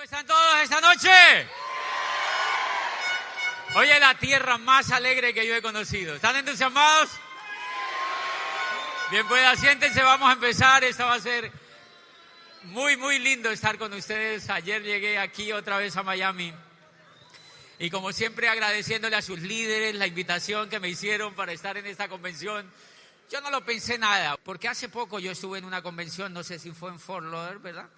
están todos esta noche? Hoy es la tierra más alegre que yo he conocido. ¿Están entusiasmados? Bien, pues siéntense, vamos a empezar. Esta va a ser muy lindo estar con ustedes. Ayer llegué aquí otra vez a Miami. Y como siempre agradeciéndole a sus líderes la invitación que me hicieron para estar en esta convención. Yo no lo pensé nada, porque hace poco yo estuve en una convención, no sé si fue en Fort Lauderdale, ¿verdad?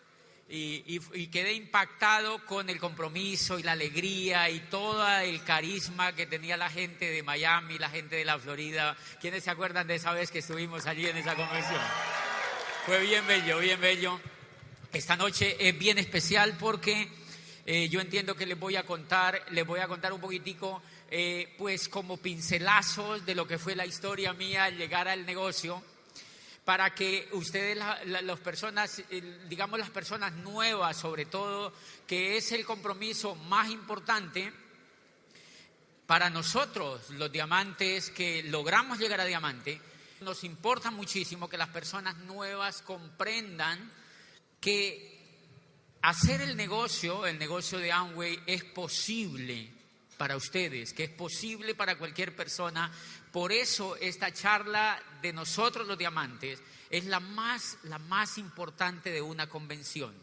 Y quedé impactado con el compromiso y la alegría y todo el carisma que tenía la gente de Miami, la gente de la Florida. ¿Quiénes se acuerdan de esa vez que estuvimos allí en esa convención? Fue bien bello, bien bello. Esta noche es bien especial porque yo entiendo que les voy a contar un poquitico, pues como pincelazos de lo que fue la historia mía al llegar al negocio, para que ustedes, las personas, digamos las personas nuevas sobre todo, que es el compromiso más importante para nosotros, los diamantes que logramos llegar a diamante, nos importa muchísimo que las personas nuevas comprendan que hacer el negocio de Amway es posible para ustedes, que es posible para cualquier persona. Por eso esta charla de nosotros los diamantes es la más importante de una convención.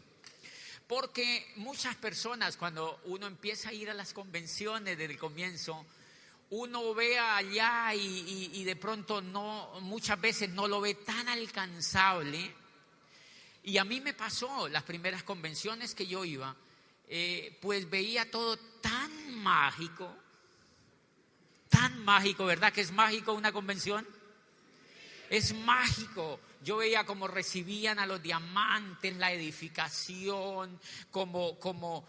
Porque muchas personas, cuando uno empieza a ir a las convenciones desde el comienzo, uno ve allá y de pronto muchas veces no lo ve tan alcanzable. Y a mí me pasó, las primeras convenciones que yo iba, pues veía todo tan mágico, ¿verdad que es mágico una convención? Es mágico. Yo veía cómo recibían a los diamantes, la edificación, cómo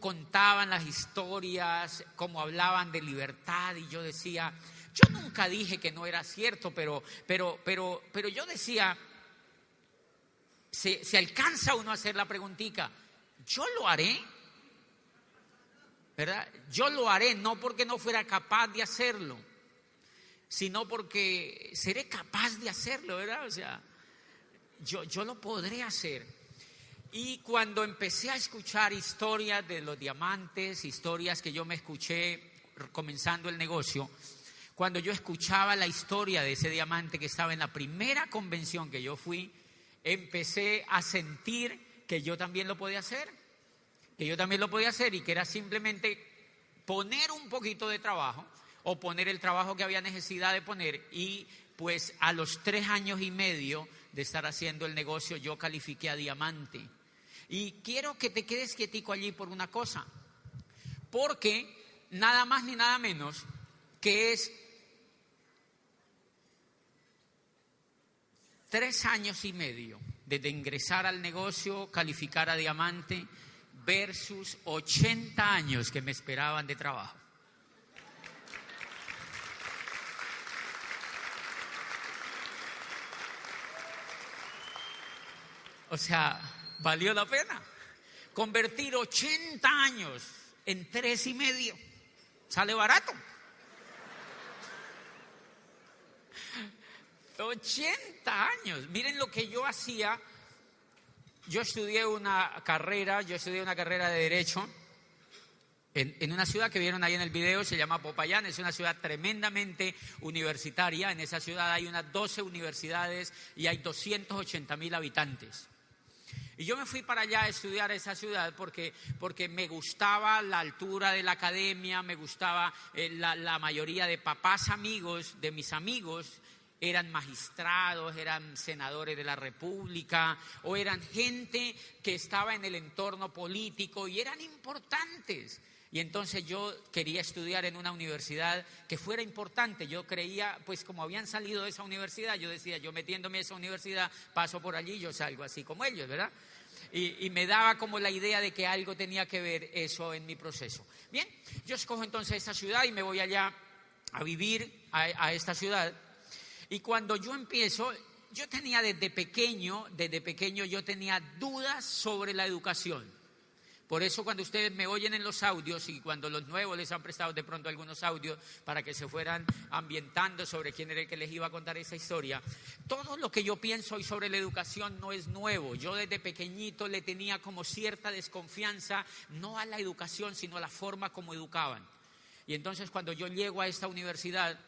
contaban las historias, cómo hablaban de libertad, y yo decía, yo nunca dije que no era cierto, pero yo decía, se alcanza uno a hacer la preguntica, ¿yo lo haré? ¿Verdad? Yo lo haré, no porque no fuera capaz de hacerlo, sino porque seré capaz de hacerlo, ¿verdad? O sea, yo lo podré hacer. Y cuando empecé a escuchar historias de los diamantes, historias que yo me escuché comenzando el negocio, cuando yo escuchaba la historia de ese diamante que estaba en la primera convención que yo fui, empecé a sentir que yo también lo podía hacer, y que era simplemente poner un poquito de trabajo o poner el trabajo que había necesidad de poner. Y pues a los 3 años y medio de estar haciendo el negocio yo califiqué a diamante. Y quiero que te quedes quietico allí por una cosa, porque nada más ni nada menos que es 3 años y medio desde ingresar al negocio, calificar a diamante, versus 80 años que me esperaban de trabajo. O sea, valió la pena. Convertir 80 años en 3 y medio. Sale barato. 80 años. Miren lo que yo hacía. Yo estudié una carrera de Derecho en una ciudad que vieron ahí en el video, se llama Popayán. Es una ciudad tremendamente universitaria. En esa ciudad hay unas 12 universidades y hay 280,000 habitantes. Y yo me fui para allá a estudiar esa ciudad porque me gustaba la altura de la academia, me gustaba la mayoría de papás amigos, de mis amigos, eran magistrados, eran senadores de la República o eran gente que estaba en el entorno político y eran importantes. Y entonces yo quería estudiar en una universidad que fuera importante. Yo creía, pues como habían salido de esa universidad, yo decía, yo metiéndome en esa universidad, paso por allí, yo salgo así como ellos, ¿verdad? Y me daba como la idea de que algo tenía que ver eso en mi proceso. Bien, yo escojo entonces esta ciudad y me voy allá a vivir a esta ciudad. Y cuando yo empiezo, yo tenía desde pequeño yo tenía dudas sobre la educación. Por eso cuando ustedes me oyen en los audios y cuando los nuevos les han prestado de pronto algunos audios para que se fueran ambientando sobre quién era el que les iba a contar esa historia, todo lo que yo pienso hoy sobre la educación no es nuevo. Yo desde pequeñito le tenía como cierta desconfianza, no a la educación, sino a la forma como educaban. Y entonces cuando yo llego a esta universidad,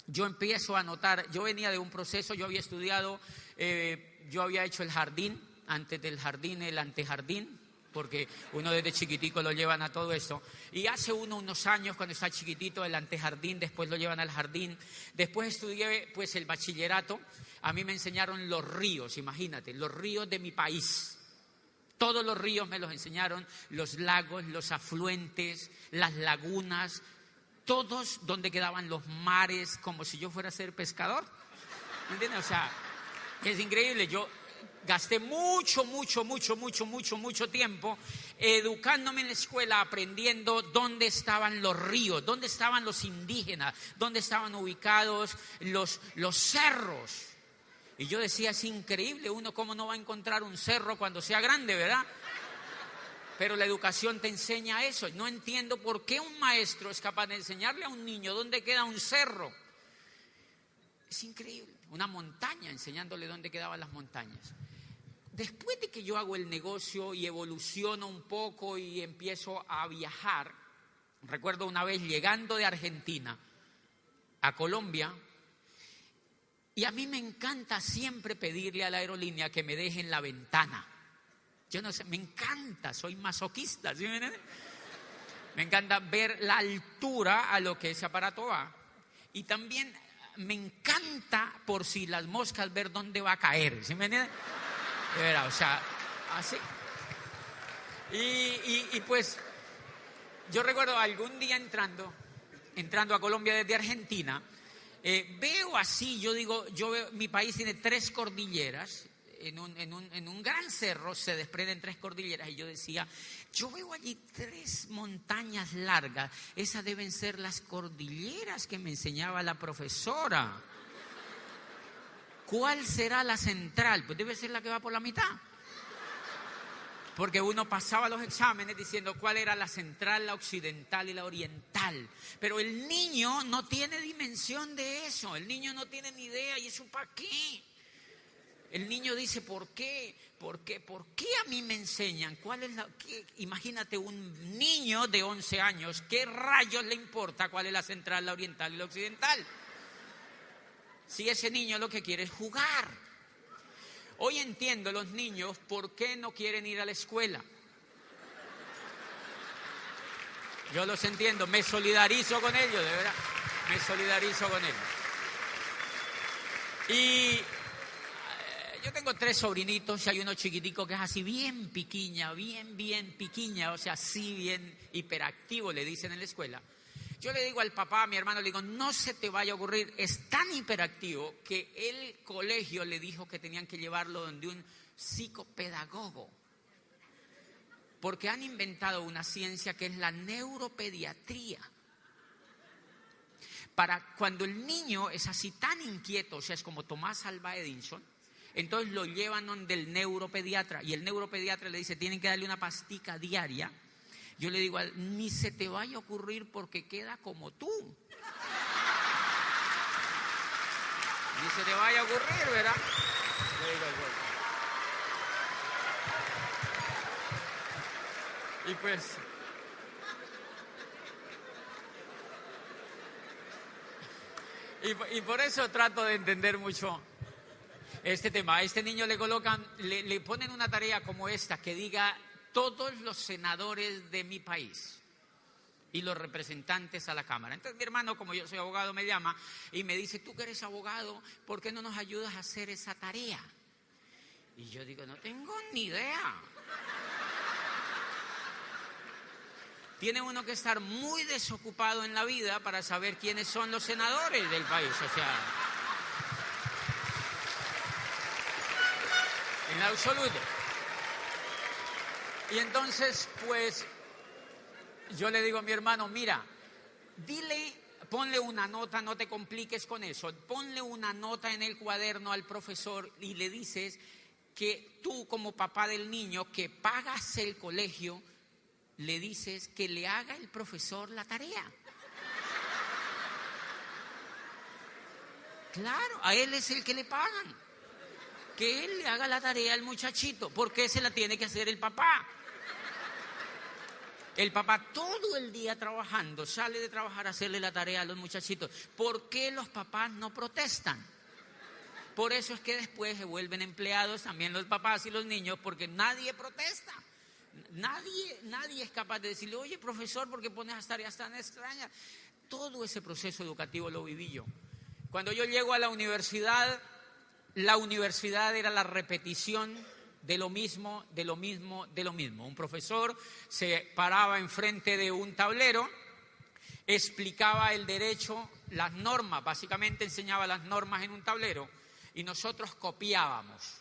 yo empiezo a notar, yo venía de un proceso, yo había estudiado, yo había hecho el jardín, antes del jardín el antejardín, porque uno desde chiquitico lo llevan a todo esto. Y hace unos años, cuando está chiquitito, el antejardín, después lo llevan al jardín. Después estudié pues el bachillerato. A mí me enseñaron los ríos, imagínate, los ríos de mi país. Todos los ríos me los enseñaron, los lagos, los afluentes, las lagunas, todos donde quedaban los mares, como si yo fuera a ser pescador. ¿Me entiendes? O sea, es increíble. Yo gasté mucho tiempo educándome en la escuela, aprendiendo dónde estaban los ríos, dónde estaban los indígenas, dónde estaban ubicados los cerros. Y yo decía, es increíble, uno cómo no va a encontrar un cerro cuando sea grande, ¿verdad? Pero la educación te enseña eso. No entiendo por qué un maestro es capaz de enseñarle a un niño dónde queda un cerro. Es increíble, una montaña, enseñándole dónde quedaban las montañas. Después de que yo hago el negocio y evoluciono un poco y empiezo a viajar, recuerdo una vez llegando de Argentina a Colombia, y a mí me encanta siempre pedirle a la aerolínea que me deje en la ventana. Yo no sé, me encanta, soy masoquista, ¿sí me entiendes? Me encanta ver la altura a lo que ese aparato va. Y también me encanta, por si las moscas, ver dónde va a caer, ¿sí me entiendes? De verdad, o sea, así. Y pues, yo recuerdo algún día entrando a Colombia desde Argentina, veo así, yo digo, mi país tiene 3 cordilleras, en un gran cerro se desprenden 3 cordilleras, y yo decía, yo veo allí 3 montañas largas, esas deben ser las cordilleras que me enseñaba la profesora. ¿Cuál será la central? Pues debe ser la que va por la mitad. Porque uno pasaba los exámenes diciendo cuál era la central, la occidental y la oriental. Pero el niño no tiene dimensión de eso. El niño no tiene ni idea. ¿Y eso para qué? El niño dice, ¿por qué? ¿Por qué a mí me enseñan? Imagínate un niño de 11 años, ¿qué rayos le importa cuál es la central, la oriental y la occidental? Si ese niño lo que quiere es jugar. Hoy entiendo los niños por qué no quieren ir a la escuela. Yo los entiendo, me solidarizo con ellos, de verdad. Me solidarizo con ellos. Y yo tengo 3 sobrinitos y hay uno chiquitico que es así bien piquiña, bien piquiña, o sea, así bien hiperactivo, le dicen en la escuela. Yo le digo al papá, a mi hermano, le digo, no se te vaya a ocurrir, es tan hiperactivo que el colegio le dijo que tenían que llevarlo donde un psicopedagogo. Porque han inventado una ciencia que es la neuropediatría. Para cuando el niño es así tan inquieto, o sea, es como Tomás Alva Edison, entonces lo llevan donde el neuropediatra, y el neuropediatra le dice, tienen que darle una pastica diaria. Yo le digo, ni se te vaya a ocurrir porque queda como tú. Ni se te vaya a ocurrir, ¿verdad? Le digo al gordo. Y pues, y por eso trato de entender mucho este tema. A este niño le colocan, le ponen una tarea como esta, que diga todos los senadores de mi país y los representantes a la Cámara. Entonces mi hermano, como yo soy abogado, me llama y me dice, tú que eres abogado, ¿por qué no nos ayudas a hacer esa tarea? Y yo digo, no tengo ni idea. Tiene uno que estar muy desocupado en la vida para saber quiénes son los senadores del país, o sea, en absoluto. Y entonces, pues, yo le digo a mi hermano, mira, ponle una nota, no te compliques con eso, ponle una nota en el cuaderno al profesor y le dices que tú como papá del niño que pagas el colegio, le dices que le haga el profesor la tarea. Claro, a él es el que le pagan. Que él le haga la tarea al muchachito. ¿Por qué se la tiene que hacer el papá? El papá todo el día trabajando, sale de trabajar a hacerle la tarea a los muchachitos. ¿Por qué los papás no protestan? Por eso es que después se vuelven empleados también los papás y los niños, porque nadie protesta. Nadie es capaz de decirle, oye, profesor, ¿por qué pones las tareas tan extrañas? Todo ese proceso educativo lo viví yo. Cuando yo llego a la universidad era la repetición de lo mismo. Un profesor se paraba enfrente de un tablero, explicaba el derecho, las normas, básicamente enseñaba las normas en un tablero y nosotros copiábamos.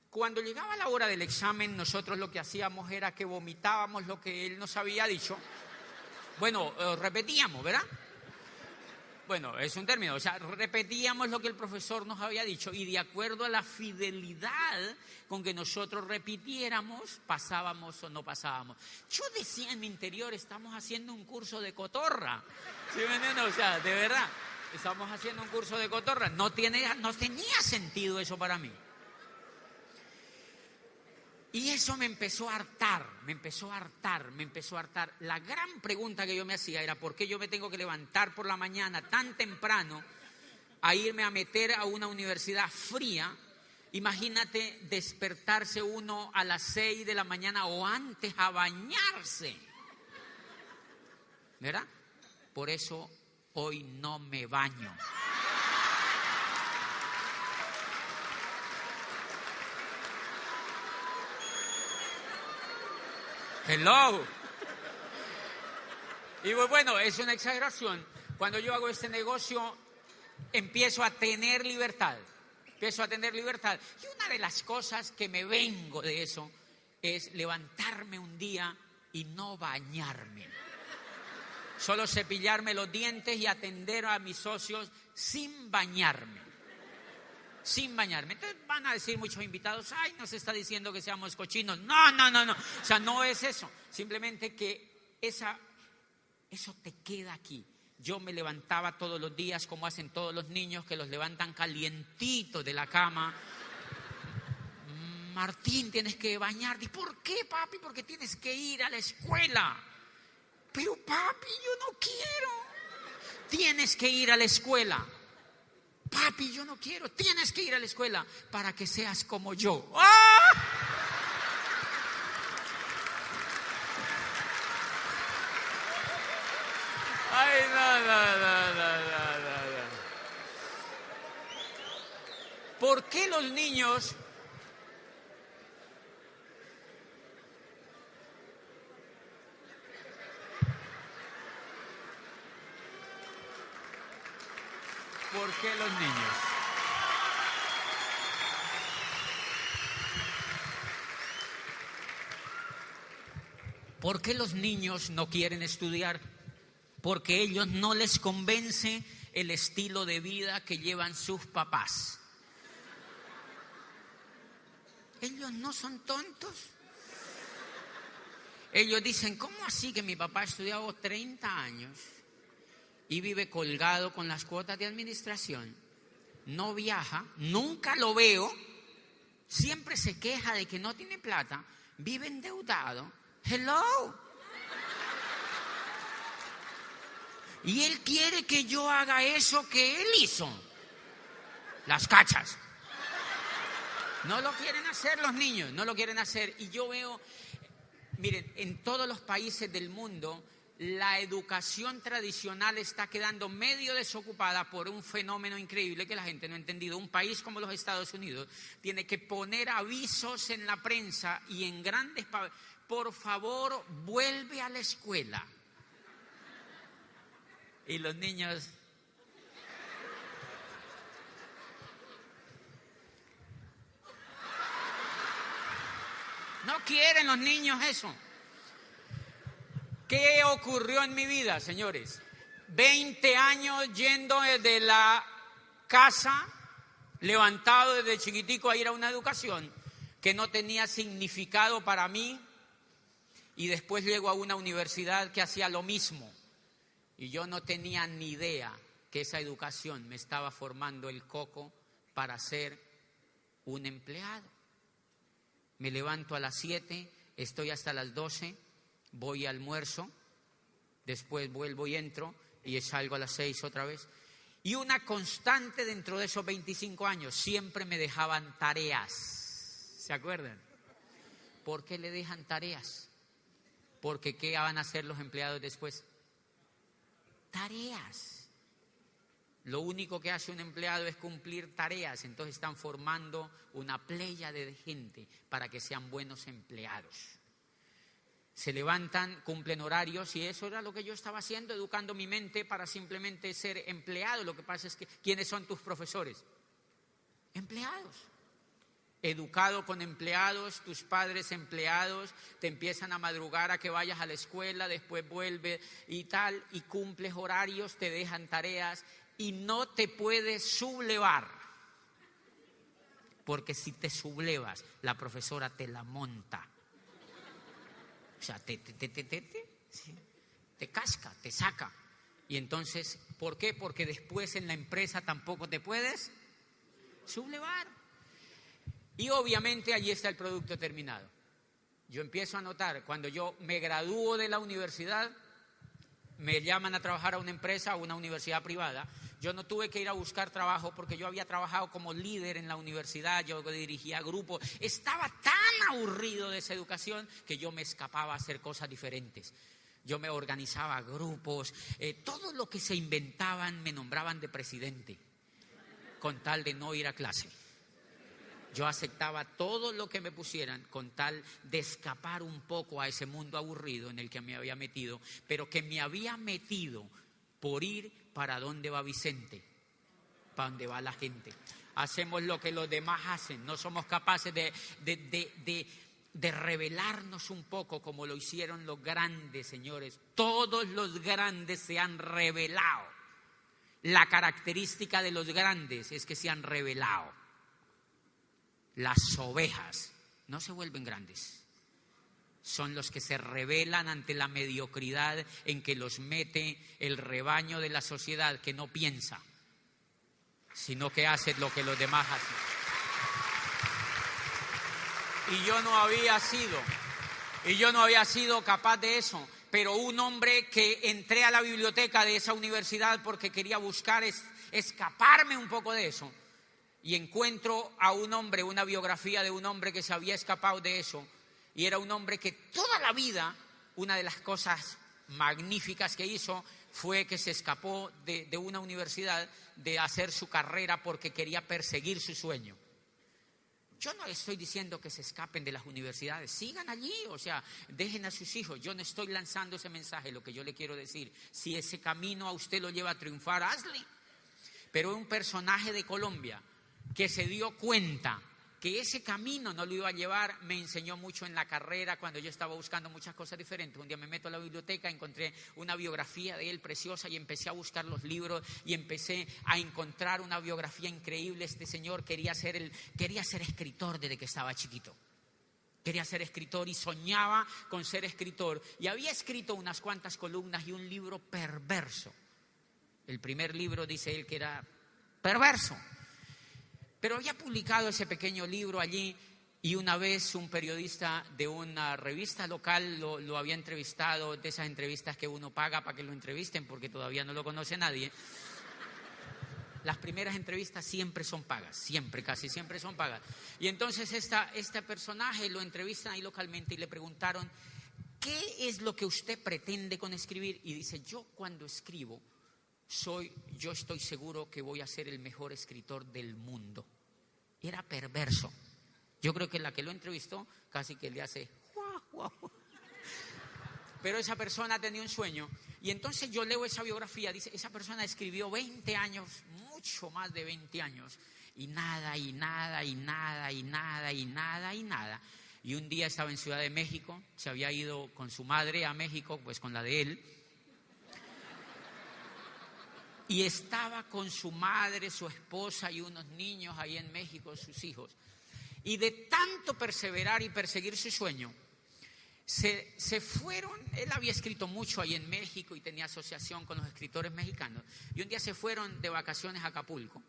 Cuando llegaba la hora del examen, nosotros lo que hacíamos era que vomitábamos lo que él nos había dicho. Bueno, repetíamos, ¿verdad? Bueno, es un término, o sea, repetíamos lo que el profesor nos había dicho y de acuerdo a la fidelidad con que nosotros repitiéramos, pasábamos o no pasábamos. Yo decía en mi interior, estamos haciendo un curso de cotorra, ¿sí me entienden? O sea, de verdad, estamos haciendo un curso de cotorra, no tenía sentido eso para mí. Y eso me empezó a hartar. La gran pregunta que yo me hacía era ¿por qué yo me tengo que levantar por la mañana tan temprano a irme a meter a una universidad fría? Imagínate despertarse uno a las 6 de la mañana o antes a bañarse. ¿Verdad? Por eso hoy no me baño. Hello. Y bueno, es una exageración. Cuando yo hago este negocio, empiezo a tener libertad. Y una de las cosas que me vengo de eso es levantarme un día y no bañarme. Solo cepillarme los dientes y atender a mis socios sin bañarme. Entonces van a decir muchos invitados, ay, nos está diciendo que seamos cochinos. No. O sea, no es eso. Simplemente que eso te queda aquí. Yo me levantaba todos los días como hacen todos los niños que los levantan calientitos de la cama. Martín, tienes que bañarte. ¿Y por qué, papi? Porque tienes que ir a la escuela. Pero papi, yo no quiero. Tienes que ir a la escuela. Papi, yo no quiero. Tienes que ir a la escuela para que seas como yo. ¡Ah! Ay, no. ¿Por qué los niños ¿Por qué los niños no quieren estudiar? Porque a ellos no les convence el estilo de vida que llevan sus papás. Ellos no son tontos. Ellos dicen, ¿cómo así que mi papá ha estudiado 30 años y vive colgado con las cuotas de administración? No viaja, nunca lo veo, siempre se queja de que no tiene plata, vive endeudado. Hello. Y él quiere que yo haga eso que él hizo. Las cachas. No lo quieren hacer los niños, no lo quieren hacer. Y yo veo, miren, en todos los países del mundo, la educación tradicional está quedando medio desocupada por un fenómeno increíble que la gente no ha entendido. Un país como los Estados Unidos tiene que poner avisos en la prensa y en grandes... Por favor, vuelve a la escuela. Y los niños... No quieren los niños eso. ¿Qué ocurrió en mi vida, señores? 20 años yendo desde la casa, levantado desde chiquitico a ir a una educación que no tenía significado para mí, y después llego a una universidad que hacía lo mismo. Y yo no tenía ni idea que esa educación me estaba formando el coco para ser un empleado. Me levanto a las 7, estoy hasta las 12, voy a almuerzo, después vuelvo y entro y salgo a las 6 otra vez. Y una constante dentro de esos 25 años, siempre me dejaban tareas. ¿Se acuerdan? ¿Por qué le dejan tareas? Porque ¿qué van a hacer los empleados después? Tareas. Lo único que hace un empleado es cumplir tareas, entonces están formando una pléyade de gente para que sean buenos empleados. Se levantan, cumplen horarios y eso era lo que yo estaba haciendo, educando mi mente para simplemente ser empleado. Lo que pasa es que, ¿quiénes son tus profesores? Empleados. Educado con empleados, tus padres empleados, te empiezan a madrugar a que vayas a la escuela, después vuelves y tal, y cumples horarios, te dejan tareas y no te puedes sublevar. Porque si te sublevas, la profesora te la monta. O sea, te casca, te saca. Y entonces, ¿por qué? Porque después en la empresa tampoco te puedes sublevar. Y obviamente allí está el producto terminado. Yo empiezo a notar, cuando yo me gradúo de la universidad, me llaman a trabajar a una empresa, a una universidad privada. Yo no tuve que ir a buscar trabajo porque yo había trabajado como líder en la universidad, yo dirigía grupos. Estaba tan aburrido de esa educación que yo me escapaba a hacer cosas diferentes. Yo me organizaba grupos, todo lo que se inventaban me nombraban de presidente, con tal de no ir a clase. Yo aceptaba todo lo que me pusieran con tal de escapar un poco a ese mundo aburrido en el que me había metido, pero que me había metido por ir para dónde va Vicente, para dónde va la gente. Hacemos lo que los demás hacen, no somos capaces de rebelarnos un poco como lo hicieron los grandes, señores. Todos los grandes se han rebelado. La característica de los grandes es que se han rebelado. Las ovejas no se vuelven grandes. Son los que se rebelan ante la mediocridad en que los mete el rebaño de la sociedad, que no piensa, sino que hace lo que los demás hacen. Y yo no había sido capaz de eso. Pero un hombre que entré a la biblioteca de esa universidad porque quería buscar escaparme un poco de eso. Y encuentro a un hombre, una biografía de un hombre que se había escapado de eso. Y era un hombre que toda la vida, una de las cosas magníficas que hizo fue que se escapó de una universidad, de hacer su carrera porque quería perseguir su sueño. Yo no estoy diciendo que se escapen de las universidades, sigan allí, o sea, dejen a sus hijos. Yo no estoy lanzando ese mensaje, lo que yo le quiero decir, si ese camino a usted lo lleva a triunfar, hazle. Pero un personaje de Colombia que se dio cuenta que ese camino no lo iba a llevar, me enseñó mucho en la carrera cuando yo estaba buscando muchas cosas diferentes. Un día me meto a la biblioteca, encontré una biografía de él preciosa y empecé a buscar los libros y empecé a encontrar una biografía increíble. Este señor quería ser escritor desde que estaba chiquito. Quería ser escritor y soñaba con ser escritor. Y había escrito unas cuantas columnas y un libro perverso. El primer libro, dice él, que era perverso. Pero había publicado ese pequeño libro allí y una vez un periodista de una revista local lo había entrevistado, de esas entrevistas que uno paga para que lo entrevisten porque todavía no lo conoce nadie. Las primeras entrevistas siempre son pagas, siempre, casi siempre son pagas. Y entonces este personaje lo entrevistan ahí localmente y le preguntaron, ¿qué es lo que usted pretende con escribir? Y dice, yo cuando escribo, yo estoy seguro que voy a ser el mejor escritor del mundo. Era perverso. Yo creo que la que lo entrevistó casi que le hace guau, guau. Pero esa persona tenía un sueño y entonces yo leo esa biografía, dice, esa persona escribió 20 años, mucho más de 20 años, y nada, y nada, y nada, y nada, y nada, y nada. Y un día estaba en Ciudad de México, se había ido con su madre a México, pues con la de él. Y estaba con su madre, su esposa y unos niños ahí en México, sus hijos. Y de tanto perseverar y perseguir su sueño, se fueron. Él había escrito mucho ahí en México y tenía asociación con los escritores mexicanos. Y un día se fueron de vacaciones a Acapulco.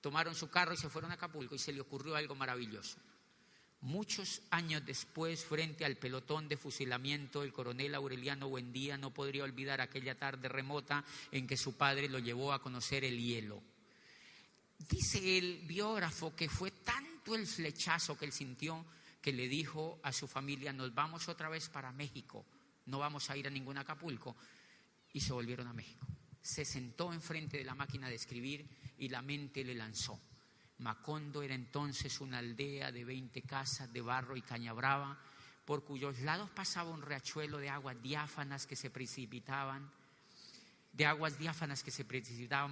Tomaron su carro y se fueron a Acapulco y se le ocurrió algo maravilloso. Muchos años después, frente al pelotón de fusilamiento, el coronel Aureliano Buendía no podría olvidar aquella tarde remota en que su padre lo llevó a conocer el hielo. Dice el biógrafo que fue tanto el flechazo que él sintió que le dijo a su familia: nos vamos otra vez para México, no vamos a ir a ningún Acapulco. Y se volvieron a México. Se sentó enfrente de la máquina de escribir y la mente le lanzó. Macondo era entonces una aldea de 20 casas de barro y caña brava, por cuyos lados pasaba un riachuelo de aguas diáfanas que se precipitaban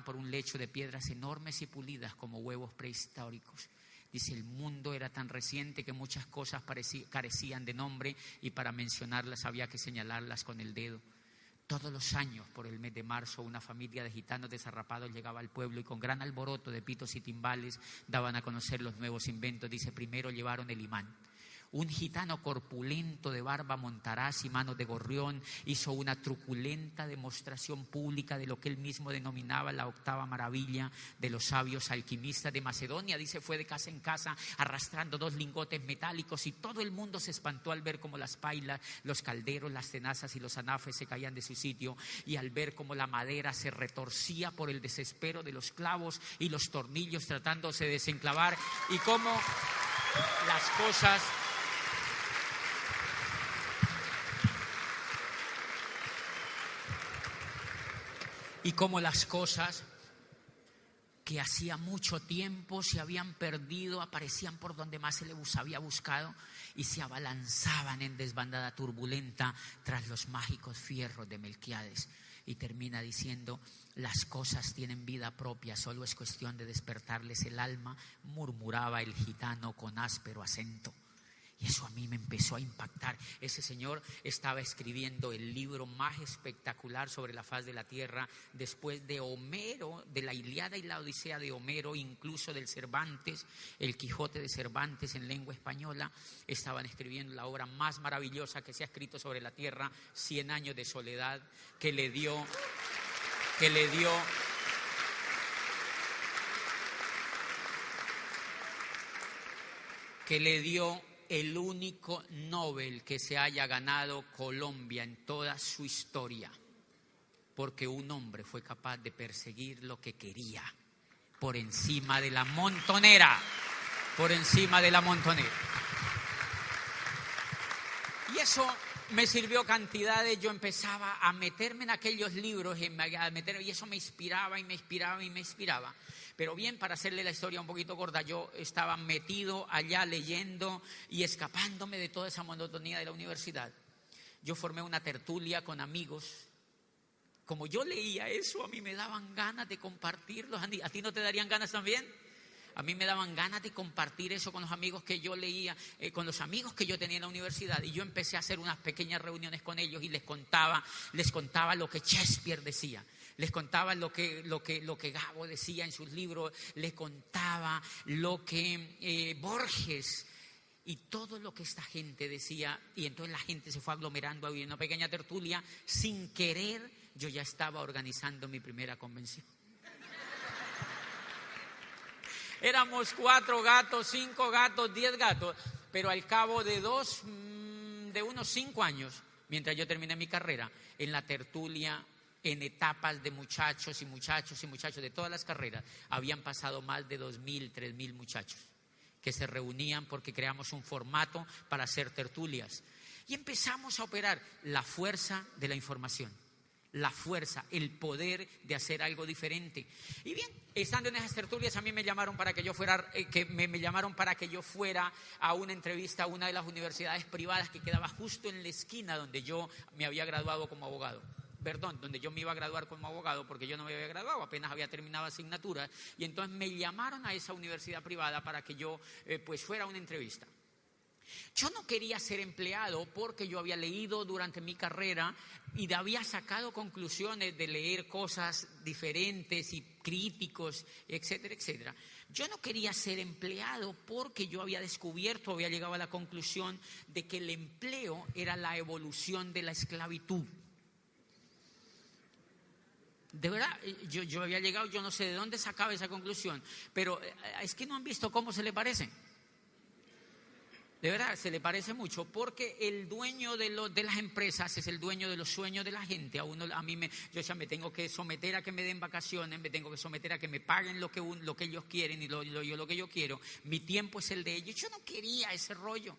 por un lecho de piedras enormes y pulidas como huevos prehistóricos. Dice, el mundo era tan reciente que muchas cosas carecían de nombre y para mencionarlas había que señalarlas con el dedo. Todos los años, por el mes de marzo, una familia de gitanos desarrapados llegaba al pueblo y con gran alboroto de pitos y timbales daban a conocer los nuevos inventos. Dice, primero llevaron el imán. Un gitano corpulento de barba montaraz y manos de gorrión hizo una truculenta demostración pública de lo que él mismo denominaba la octava maravilla de los sabios alquimistas de Macedonia. Dice, fue de casa en casa arrastrando 2 lingotes metálicos y todo el mundo se espantó al ver cómo las pailas, los calderos, las tenazas y los anafes se caían de su sitio y al ver cómo la madera se retorcía por el desespero de los clavos y los tornillos tratándose de desenclavar y cómo las cosas... Y como las cosas que hacía mucho tiempo se habían perdido, aparecían por donde más se les había buscado y se abalanzaban en desbandada turbulenta tras los mágicos fierros de Melquíades. Y termina diciendo, las cosas tienen vida propia, solo es cuestión de despertarles el alma, murmuraba el gitano con áspero acento. Y eso a mí me empezó a impactar. Ese señor estaba escribiendo el libro más espectacular sobre la faz de la tierra después de Homero, de la Ilíada y la Odisea de Homero, incluso del Cervantes, el Quijote de Cervantes en lengua española. Estaban escribiendo la obra más maravillosa que se ha escrito sobre la tierra, 100 años de soledad, que le dio el único Nobel que se haya ganado Colombia en toda su historia, porque un hombre fue capaz de perseguir lo que quería por encima de la montonera, Y eso me sirvió cantidades. Yo empezaba a meterme en aquellos libros y eso me inspiraba. Pero bien, para hacerle la historia un poquito corta, yo estaba metido allá leyendo y escapándome de toda esa monotonía de la universidad. Yo formé una tertulia con amigos. Como yo leía eso, a mí me daban ganas de compartirlo. ¿A ti no te darían ganas también? A mí me daban ganas de compartir eso con los amigos que yo leía, con los amigos que yo tenía en la universidad. Y yo empecé a hacer unas pequeñas reuniones con ellos y les contaba lo que Shakespeare decía. Les contaba lo que Gabo decía en sus libros, les contaba lo que Borges y todo lo que esta gente decía. Y entonces la gente se fue aglomerando a una pequeña tertulia. Sin querer, yo ya estaba organizando mi primera convención. Éramos 4 gatos, 5 gatos, 10 gatos, pero al cabo de unos 5 años, mientras yo terminé mi carrera, en la tertulia, en etapas de muchachos de todas las carreras, habían pasado más de 2.000, 3.000 muchachos que se reunían porque creamos un formato para hacer tertulias. Y empezamos a operar la fuerza de la información. La fuerza, el poder de hacer algo diferente. Y bien, estando en esas tertulias, a mí me llamaron para que yo fuera, a una entrevista a una de las universidades privadas que quedaba justo en la esquina donde yo me había graduado como abogado. Donde yo me iba a graduar como abogado, porque yo no me había graduado, apenas había terminado asignaturas, y entonces me llamaron a esa universidad privada para que yo fuera a una entrevista. Yo no quería ser empleado porque yo había leído durante mi carrera y había sacado conclusiones de leer cosas diferentes y críticos, etcétera, etcétera. Yo no quería ser empleado porque yo había descubierto, había llegado a la conclusión de que el empleo era la evolución de la esclavitud. De verdad, yo había llegado, yo no sé de dónde sacaba esa conclusión, pero es que no han visto cómo se le parece. De verdad, se le parece mucho, porque el dueño de las empresas es el dueño de los sueños de la gente. Yo ya me tengo que someter a que me den vacaciones, me tengo que someter a que me paguen lo que ellos quieren y lo que yo quiero. Mi tiempo es el de ellos. Yo no quería ese rollo.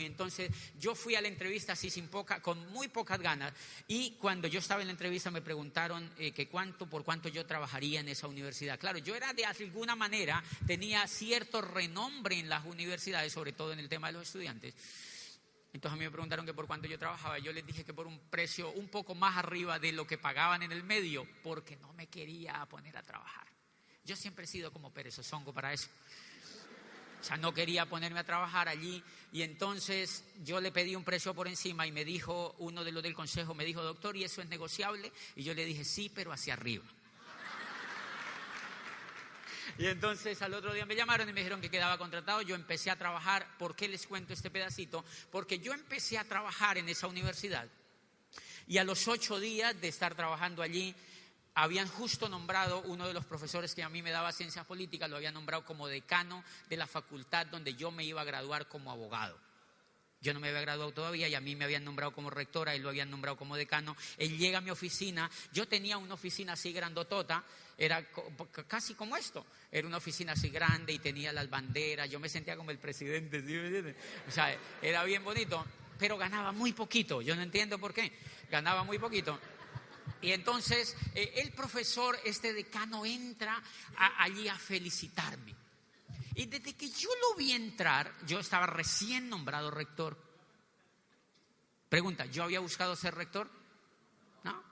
Y entonces yo fui a la entrevista así con muy pocas ganas. Y cuando yo estaba en la entrevista me preguntaron por cuánto yo trabajaría en esa universidad. Claro, yo era de alguna manera, tenía cierto renombre en las universidades, sobre todo en el tema de los estudiantes. Entonces a mí me preguntaron que por cuánto yo trabajaba. Yo les dije que por un precio un poco más arriba de lo que pagaban en el medio, porque no me quería poner a trabajar. Yo siempre he sido como perezosongo para eso. O sea, no quería ponerme a trabajar allí, y entonces yo le pedí un precio por encima y me dijo, uno de los del consejo me dijo, doctor, ¿y eso es negociable? Y yo le dije, sí, pero hacia arriba. Y entonces al otro día me llamaron y me dijeron que quedaba contratado. Yo empecé a trabajar. ¿Por qué les cuento este pedacito? Porque yo empecé a trabajar en esa universidad y a los 8 días de estar trabajando allí, habían justo nombrado uno de los profesores que a mí me daba ciencias políticas, lo habían nombrado como decano de la facultad donde yo me iba a graduar como abogado. Yo no me había graduado todavía y a mí me habían nombrado como rectora, él lo habían nombrado como decano. Él llega a mi oficina, yo tenía una oficina así grandotota, era casi como esto, era una oficina así grande y tenía las banderas, yo me sentía como el presidente, ¿sí me entiendes? O sea, era bien bonito, pero ganaba muy poquito, yo no entiendo por qué, ganaba muy poquito. Y entonces el profesor, este decano, entra allí a felicitarme. Y desde que yo lo vi entrar, yo estaba recién nombrado rector. Pregunta, ¿yo había buscado ser rector? No,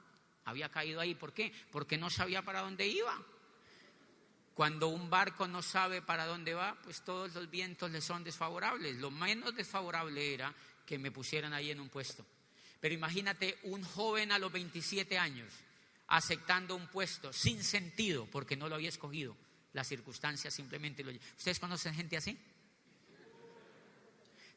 había caído ahí. ¿Por qué? Porque no sabía para dónde iba. Cuando un barco no sabe para dónde va, pues todos los vientos le son desfavorables. Lo menos desfavorable era que me pusieran ahí en un puesto. Pero imagínate un joven a los 27 años aceptando un puesto sin sentido porque no lo había escogido. Las circunstancias simplemente lo... ¿Ustedes conocen gente así?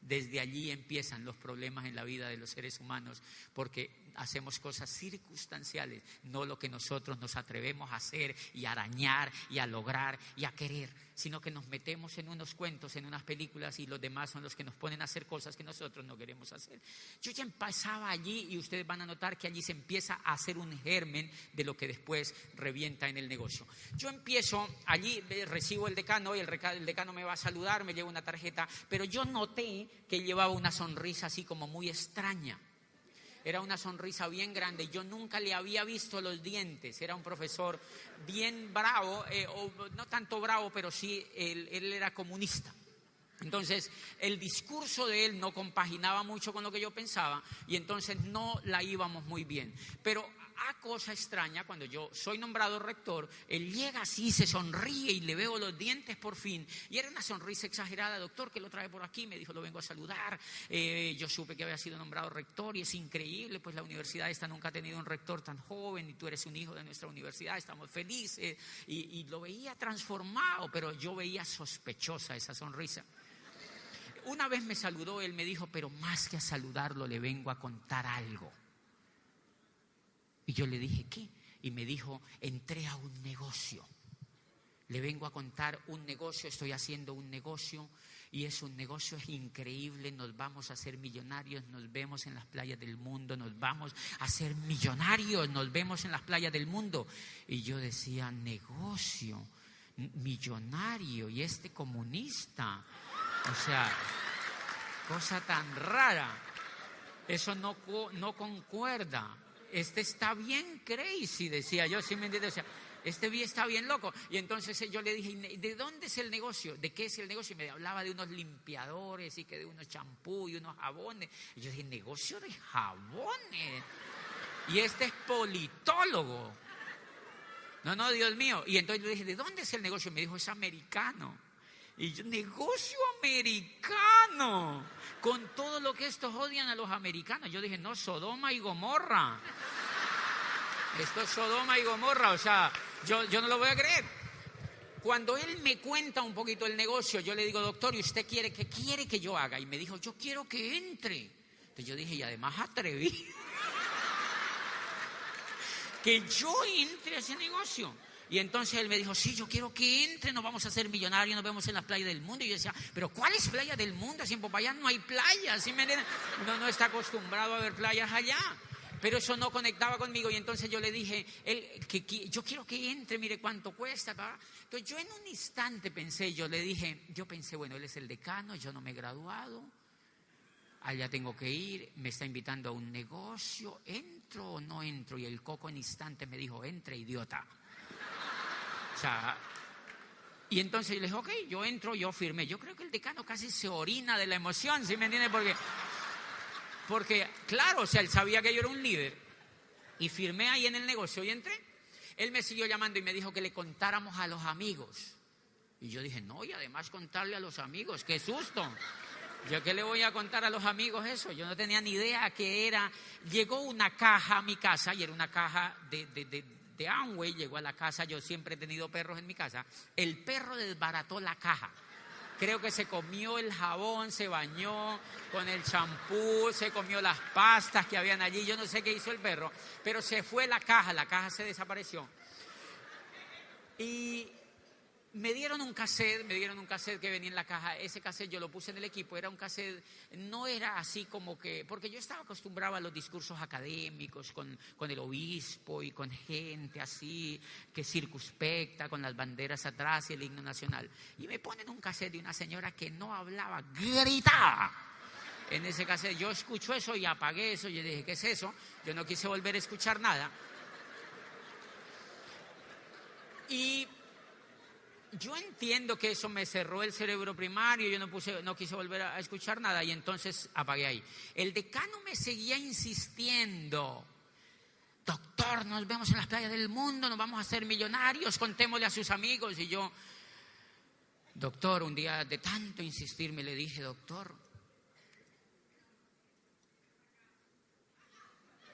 Desde allí empiezan los problemas en la vida de los seres humanos, porque hacemos cosas circunstanciales, no lo que nosotros nos atrevemos a hacer y a arañar y a lograr y a querer, sino que nos metemos en unos cuentos, en unas películas, y los demás son los que nos ponen a hacer cosas que nosotros no queremos hacer. Yo ya empezaba allí, y ustedes van a notar que allí se empieza a hacer un germen de lo que después revienta en el negocio. Yo empiezo allí, recibo el decano, y el decano me va a saludar, me lleva una tarjeta, pero yo noté que él llevaba una sonrisa así como muy extraña. Era una sonrisa bien grande. Yo nunca le había visto los dientes. Era un profesor bien bravo, o no tanto bravo, pero sí, él era comunista. Entonces, el discurso de él no compaginaba mucho con lo que yo pensaba, y entonces no la íbamos muy bien. Pero a cosa extraña, cuando yo soy nombrado rector, él llega así, se sonríe y le veo los dientes por fin. Y era una sonrisa exagerada. Doctor, ¿qué lo trae por aquí? Me dijo, lo vengo a saludar. Yo supe que había sido nombrado rector y es increíble, pues la universidad esta nunca ha tenido un rector tan joven y tú eres un hijo de nuestra universidad, estamos felices. Y lo veía transformado, pero yo veía sospechosa esa sonrisa. Una vez me saludó, él me dijo, pero más que a saludarlo, le vengo a contar algo. Y yo le dije, ¿qué? Y me dijo, entré a un negocio. Le vengo a contar un negocio, estoy haciendo un negocio, y es un negocio increíble, nos vamos a hacer millonarios, nos vemos en las playas del mundo, nos vamos a hacer millonarios, nos vemos en las playas del mundo. Y yo decía, negocio, millonario, y este comunista. O sea, cosa tan rara. Eso no concuerda. Este está bien crazy, decía yo, ¿sí me entiendes? O sea, este está bien loco. Y entonces yo le dije, ¿de dónde es el negocio? ¿De qué es el negocio? Y me hablaba de unos limpiadores y que de unos champú y unos jabones. Y yo dije, ¿negocio de jabones? Y este es politólogo. No, Dios mío. Y entonces yo le dije, ¿de dónde es el negocio? Y me dijo, es americano. Y yo, negocio americano, con todo lo que estos odian a los americanos. Yo dije, no, Sodoma y Gomorra. Esto es Sodoma y Gomorra, o sea, yo no lo voy a creer. Cuando él me cuenta un poquito el negocio, yo le digo, doctor, ¿y usted qué quiere que yo haga? Y me dijo, yo quiero que entre. Entonces yo dije, y además atreví que yo entre a ese negocio. Y entonces él me dijo, sí, yo quiero que entre, nos vamos a hacer millonarios, nos vemos en las playas del mundo. Y yo decía, pero ¿cuáles playas del mundo? Si en Popayán no hay playas, ¿sí me entienden? No está acostumbrado a ver playas allá. Pero eso no conectaba conmigo y entonces yo le dije, yo quiero que entre, mire cuánto cuesta. Entonces yo en un instante yo pensé, bueno, él es el decano, yo no me he graduado, allá tengo que ir, me está invitando a un negocio, ¿entro o no entro? Y el coco en instante me dijo, entre, idiota. O sea, y entonces yo le dije, ok, yo entro, yo firmé. Yo creo que el decano casi se orina de la emoción, ¿sí me entiende? Porque, claro, o sea, él sabía que yo era un líder. Y firmé ahí en el negocio y entré. Él me siguió llamando y me dijo que le contáramos a los amigos. Y yo dije, no, y además contarle a los amigos, qué susto. ¿Yo qué le voy a contar a los amigos eso? Yo no tenía ni idea qué era. Llegó una caja a mi casa y era una caja de Amway. Llegó a la casa, yo siempre he tenido perros en mi casa. El perro desbarató la caja. Creo que se comió el jabón, se bañó con el champú, se comió las pastas que habían allí. Yo no sé qué hizo el perro, pero se fue la caja se desapareció. Y me dieron un cassette que venía en la caja. Ese cassette yo lo puse en el equipo, era un cassette, no era así como que, porque yo estaba acostumbrado a los discursos académicos con el obispo y con gente así, que circunspecta, con las banderas atrás y el himno nacional. Y me ponen un cassette de una señora que no hablaba, gritaba en ese cassette. Yo escucho eso y apagué eso, yo dije, ¿qué es eso? Yo no quise volver a escuchar nada. Y yo entiendo que eso me cerró el cerebro primario, yo no quise volver a escuchar nada y entonces apagué ahí. El decano me seguía insistiendo, doctor, nos vemos en las playas del mundo, nos vamos a hacer millonarios, contémosle a sus amigos. Y yo, doctor, un día de tanto insistirme le dije, doctor,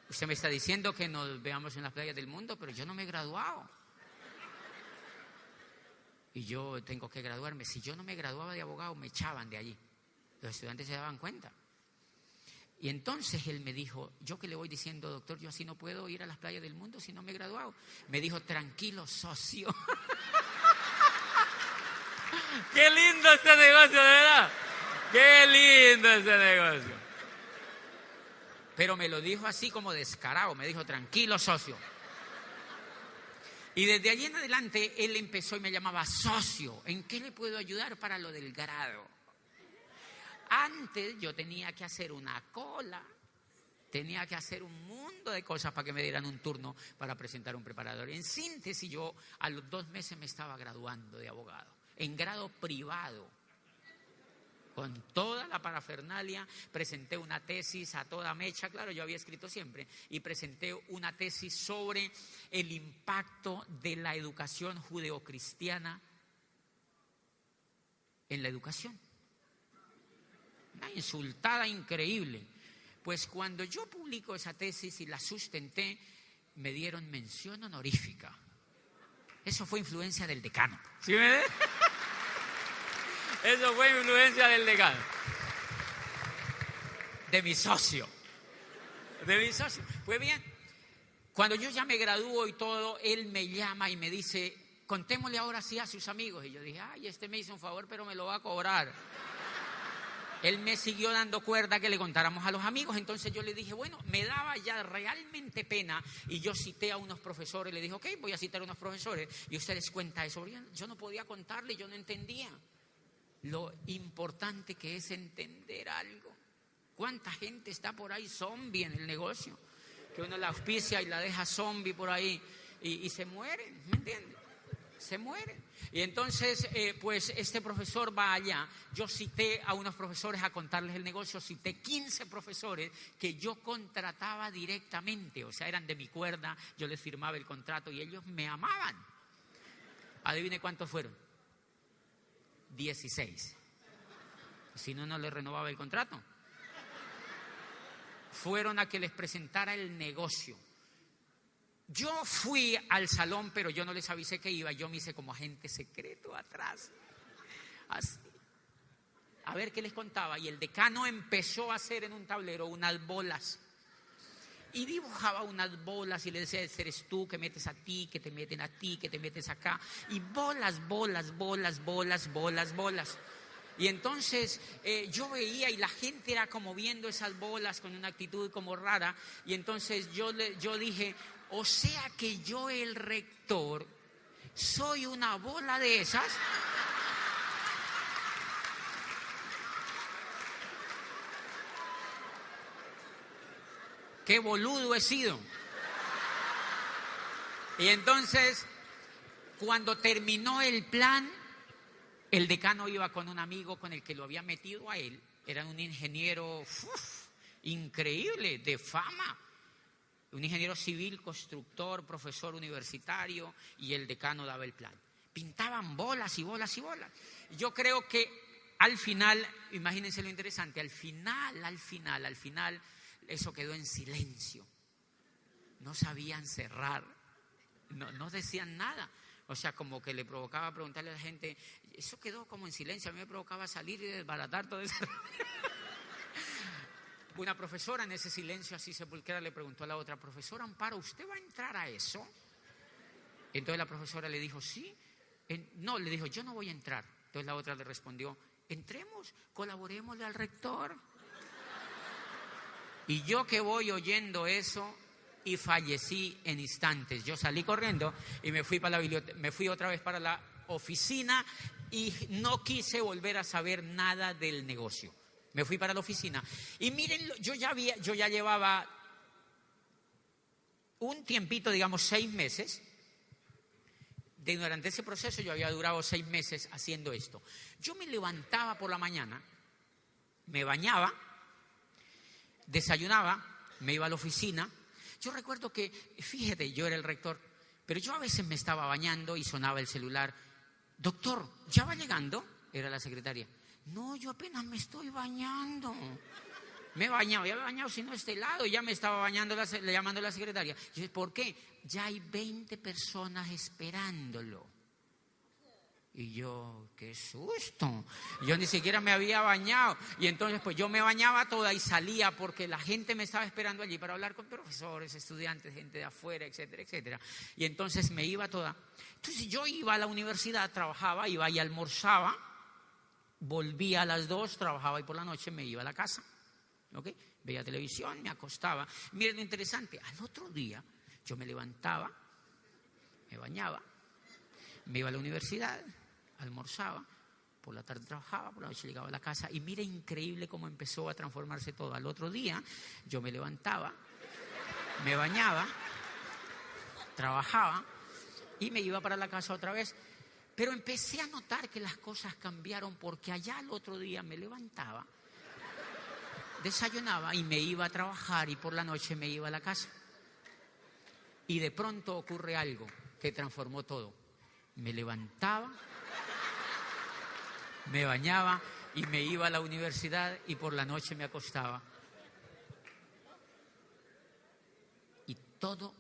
usted me está diciendo que nos veamos en las playas del mundo, pero yo no me he graduado. Y yo tengo que graduarme. Si yo no me graduaba de abogado, me echaban de allí. Los estudiantes se daban cuenta. Y entonces él me dijo, yo que le voy diciendo, doctor, yo así no puedo ir a las playas del mundo si no me he graduado. Me dijo, tranquilo, socio. ¡Qué lindo este negocio, de verdad! ¡Qué lindo este negocio! Pero me lo dijo así como descarado. Me dijo, tranquilo, socio. Y desde allí en adelante él empezó y me llamaba socio. ¿En qué le puedo ayudar para lo del grado? Antes yo tenía que hacer una cola, tenía que hacer un mundo de cosas para que me dieran un turno para presentar un preparador. En síntesis, yo a los 2 meses me estaba graduando de abogado, en grado privado. Con toda la parafernalia, presenté una tesis a toda mecha, claro, yo había escrito siempre, y presenté una tesis sobre el impacto de la educación judeocristiana en la educación. Una insultada increíble. Pues cuando yo publico esa tesis y la sustenté, me dieron mención honorífica. Eso fue influencia del decano. ¿Sí me ve? Eso fue influencia del decano. De mi socio. Pues bien, cuando yo ya me gradúo y todo, él me llama y me dice, contémosle ahora sí a sus amigos. Y yo dije, ay, este me hizo un favor, pero me lo va a cobrar. Él me siguió dando cuerda que le contáramos a los amigos. Entonces yo le dije, bueno, me daba ya realmente pena. Y yo cité a unos profesores. Le dije, ok, voy a citar a unos profesores. Y ustedes cuentan eso. Yo no podía contarle, yo no entendía lo importante que es entender algo. ¿Cuánta gente está por ahí zombie en el negocio? Que uno la auspicia y la deja zombie por ahí y se mueren, ¿me entiendes? Se mueren. Y entonces, pues este profesor va allá. Yo cité a unos profesores a contarles el negocio. Cité 15 profesores que yo contrataba directamente. O sea, eran de mi cuerda. Yo les firmaba el contrato y ellos me amaban. Adivine cuántos fueron. 16. Si no, no les renovaba el contrato. Fueron a que les presentara el negocio. Yo fui al salón, pero yo no les avisé que iba. Yo me hice como agente secreto atrás. Así. A ver qué les contaba. Y el decano empezó a hacer en un tablero unas bolas. Y dibujaba unas bolas y le decía, eres tú, que metes a ti, que te meten a ti, que te metes acá. Y bolas. Y entonces yo veía y la gente era como viendo esas bolas con una actitud como rara. Y entonces yo dije, o sea que yo, el rector, soy una bola de esas. ¡Qué boludo he sido! Y entonces, cuando terminó el plan, el decano iba con un amigo con el que lo había metido a él. Era un ingeniero increíble, de fama. Un ingeniero civil, constructor, profesor universitario, y el decano daba el plan. Pintaban bolas y bolas y bolas. Yo creo que al final, imagínense lo interesante, al final, eso quedó en silencio. No sabían cerrar, no decían nada. O sea, como que le provocaba preguntarle a la gente, eso quedó como en silencio. A mí me provocaba salir y desbaratar todo eso. Una profesora en ese silencio así sepulcral le preguntó a la otra, profesora Amparo, ¿usted va a entrar a eso? Entonces la profesora le dijo, sí. No, le dijo, yo no voy a entrar. Entonces la otra le respondió, entremos, colaborémosle al rector. Y yo que voy oyendo eso y fallecí en instantes. Yo salí corriendo y me fui otra vez para la oficina y no quise volver a saber nada del negocio. Me fui para la oficina y miren, yo ya llevaba un tiempito, digamos 6 meses. Durante ese proceso yo había durado 6 meses haciendo esto. Yo me levantaba por la mañana, me bañaba, desayunaba, me iba a la oficina. Yo recuerdo que, fíjate, yo era el rector, pero yo a veces me estaba bañando y sonaba el celular. Doctor, ¿ya va llegando? Era la secretaria. No, yo apenas me estoy bañando. Me he bañado, ya me he bañado, si no este lado, ya me estaba bañando, llamando a la secretaria. Yo dije, ¿por qué? Ya hay 20 personas esperándolo. Y yo, qué susto. Yo ni siquiera me había bañado. Y entonces pues yo me bañaba toda y salía porque la gente me estaba esperando allí para hablar con profesores, estudiantes, gente de afuera, etcétera, etcétera. Y entonces me iba toda. Entonces yo iba a la universidad, trabajaba, iba y almorzaba, volvía a las 2, trabajaba y por la noche me iba a la casa. ¿Okay? Veía televisión, me acostaba. Miren lo interesante, al otro día yo me levantaba, me bañaba, me iba a la universidad, almorzaba, por la tarde trabajaba, por la noche llegaba a la casa y mira increíble cómo empezó a transformarse todo. Al otro día yo me levantaba, me bañaba, trabajaba y me iba para la casa otra vez. Pero empecé a notar que las cosas cambiaron porque allá al otro día me levantaba, desayunaba y me iba a trabajar y por la noche me iba a la casa. Y de pronto ocurre algo que transformó todo. Me levantaba, me bañaba y me iba a la universidad y por la noche me acostaba. Y todo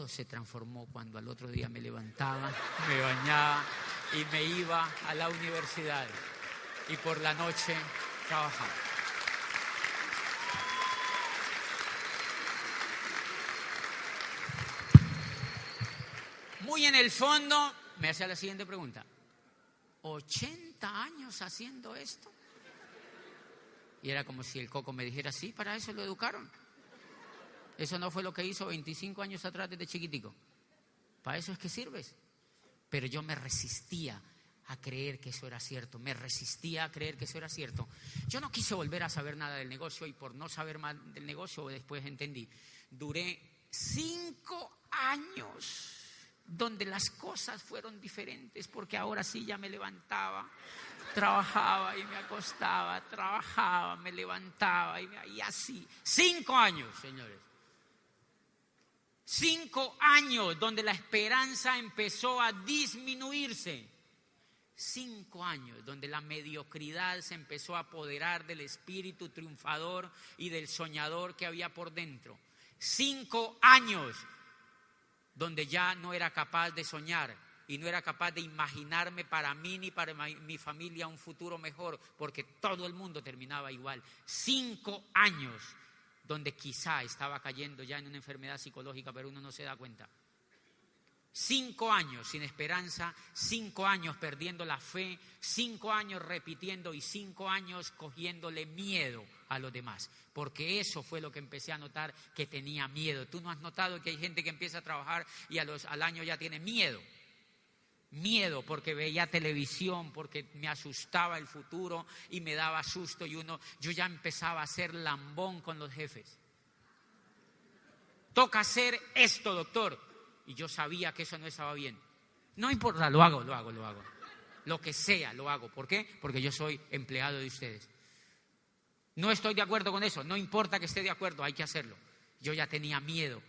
se transformó cuando al otro día me levantaba, me bañaba y me iba a la universidad y por la noche trabajaba. Muy en el fondo me hacía la siguiente pregunta: ¿80 años haciendo esto? Y era como si el coco me dijera, sí, para eso lo educaron. Eso no fue lo que hizo 25 años atrás desde chiquitico. Para eso es que sirves. Pero yo me resistía a creer que eso era cierto. Yo no quise volver a saber nada del negocio y por no saber más del negocio después entendí. Duré 5 años donde las cosas fueron diferentes, porque ahora sí ya me levantaba, trabajaba y me acostaba, trabajaba, me levantaba y así. 5 años, señores. 5 años donde la esperanza empezó a disminuirse. 5 años donde la mediocridad se empezó a apoderar del espíritu triunfador y del soñador que había por dentro. 5 años donde ya no era capaz de soñar y no era capaz de imaginarme para mí ni para mi familia un futuro mejor, porque todo el mundo terminaba igual. 5 años donde quizá estaba cayendo ya en una enfermedad psicológica, pero uno no se da cuenta. 5 años sin esperanza, 5 años perdiendo la fe, 5 años repitiendo y 5 años cogiéndole miedo a los demás, porque eso fue lo que empecé a notar, que tenía miedo. ¿Tú no has notado que hay gente que empieza a trabajar y al año ya tiene miedo? Miedo porque veía televisión, porque me asustaba el futuro y me daba susto, y yo ya empezaba a ser lambón con los jefes. Toca hacer esto, doctor. Y yo sabía que eso no estaba bien. No importa, lo hago. Lo que sea, lo hago. ¿Por qué? Porque yo soy empleado de ustedes. No estoy de acuerdo con eso, no importa que esté de acuerdo, hay que hacerlo. Yo ya tenía miedo.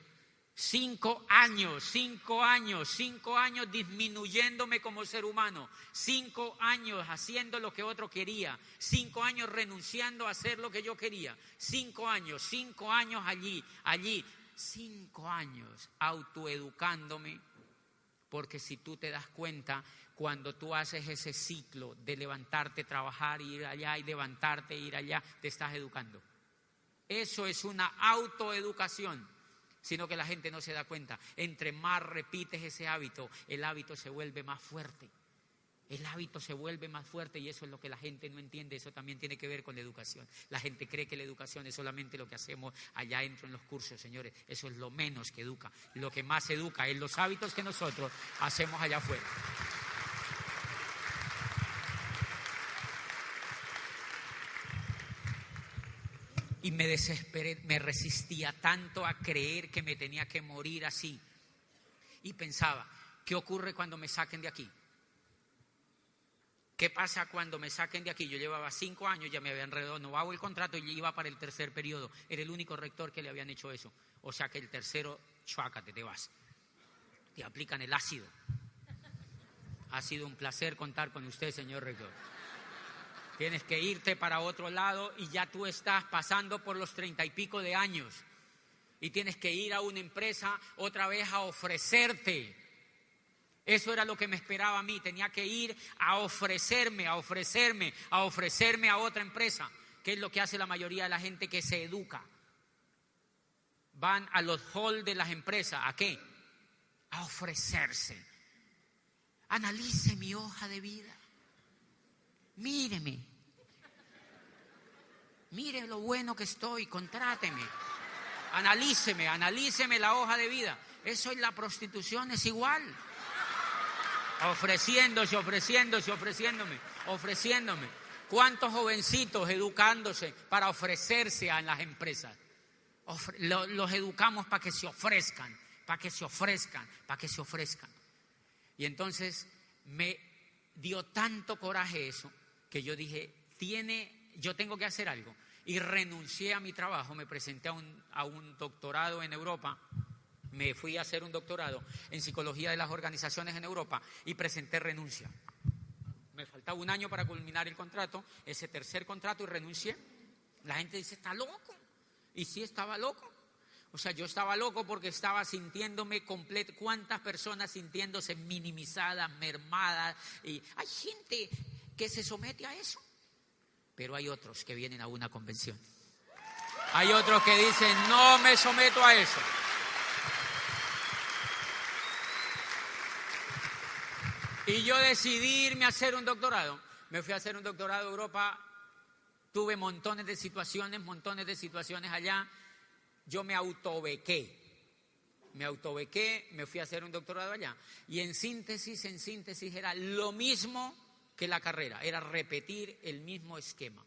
5 años disminuyéndome como ser humano. 5 años haciendo lo que otro quería. 5 años renunciando a hacer lo que yo quería. 5 años allí. 5 años autoeducándome, porque si tú te das cuenta, cuando tú haces ese ciclo de levantarte, trabajar, ir allá y levantarte, ir allá, te estás educando. Eso es una autoeducación, sino que la gente no se da cuenta. Entre más repites ese hábito, el hábito se vuelve más fuerte. El hábito se vuelve más fuerte, y eso es lo que la gente no entiende. Eso también tiene que ver con la educación. La gente cree que la educación es solamente lo que hacemos allá dentro en los cursos. Señores, eso es lo menos que educa. Lo que más educa es los hábitos que nosotros hacemos allá afuera. Y me desesperé, me resistía tanto a creer que me tenía que morir así. Y pensaba, ¿qué ocurre cuando me saquen de aquí? ¿Qué pasa cuando me saquen de aquí? Yo llevaba 5 años, ya me habían renovado el contrato y iba para el tercer periodo. Era el único rector que le habían hecho eso. O sea que el tercero, chuácate, te vas. Te aplican el ácido. Ha sido un placer contar con usted, señor rector. Tienes que irte para otro lado y ya tú estás pasando por los 30 y pico de años. Y tienes que ir a una empresa otra vez a ofrecerte. Eso era lo que me esperaba a mí. Tenía que ir a ofrecerme a otra empresa, que es lo que hace la mayoría de la gente que se educa. Van a los halls de las empresas. ¿A qué? A ofrecerse. Analice mi hoja de vida. Míreme. Mire lo bueno que estoy, contráteme. Analíceme la hoja de vida. Eso es la prostitución, es igual. Ofreciéndome. ¿Cuántos jovencitos educándose para ofrecerse en las empresas? Los educamos para que se ofrezcan. Y entonces me dio tanto coraje eso, que yo dije, yo tengo que hacer algo. Y renuncié a mi trabajo, me presenté a un doctorado en Europa. Me fui a hacer un doctorado en psicología de las organizaciones en Europa y presenté renuncia. Me faltaba 1 año para culminar el contrato, ese tercer contrato, y renuncié. La gente dice, ¿está loco? Y sí, estaba loco. O sea, yo estaba loco porque estaba sintiéndome completo. ¿Cuántas personas sintiéndose minimizadas, mermadas? Y hay gente que se somete a eso. Pero hay otros que vienen a una convención. Hay otros que dicen, no me someto a eso. Y yo decidí irme a hacer un doctorado. Me fui a hacer un doctorado en Europa. Tuve montones de situaciones allá. Yo me autobequé, me fui a hacer un doctorado allá. Y en síntesis era lo mismo que la carrera, era repetir el mismo esquema.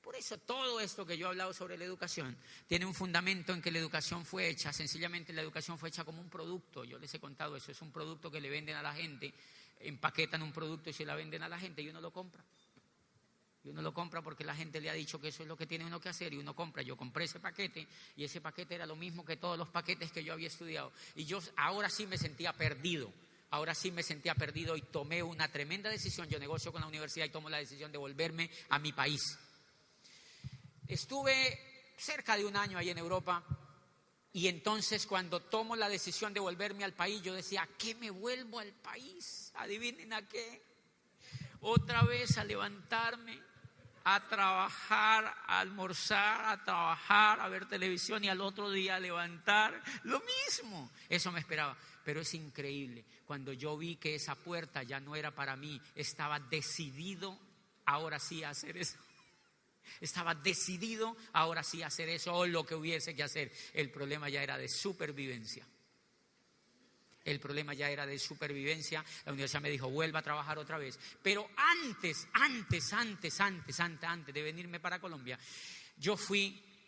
Por eso todo esto que yo he hablado sobre la educación tiene un fundamento en que la educación fue hecha, sencillamente la educación fue hecha como un producto. Yo les he contado eso, es un producto que le venden a la gente, empaquetan un producto y se la venden a la gente y uno lo compra. Y uno lo compra porque la gente le ha dicho que eso es lo que tiene uno que hacer y uno compra. Yo compré ese paquete y ese paquete era lo mismo que todos los paquetes que yo había estudiado. Y yo ahora sí me sentía perdido Ahora sí me sentía perdido y tomé una tremenda decisión. Yo negocio con la universidad y tomo la decisión de volverme a mi país. Estuve cerca de un año ahí en Europa y entonces cuando tomo la decisión de volverme al país, yo decía, ¿a qué me vuelvo al país? Adivinen a qué. Otra vez a levantarme, a trabajar, a almorzar, a trabajar, a ver televisión y al otro día a levantar. Lo mismo. Eso me esperaba. Pero es increíble. Cuando yo vi que esa puerta ya no era para mí, estaba decidido ahora sí a hacer eso. Estaba decidido ahora sí a hacer eso o lo que hubiese que hacer. El problema ya era de supervivencia. El problema ya era de supervivencia. La universidad me dijo, vuelva a trabajar otra vez. Pero antes de venirme para Colombia, yo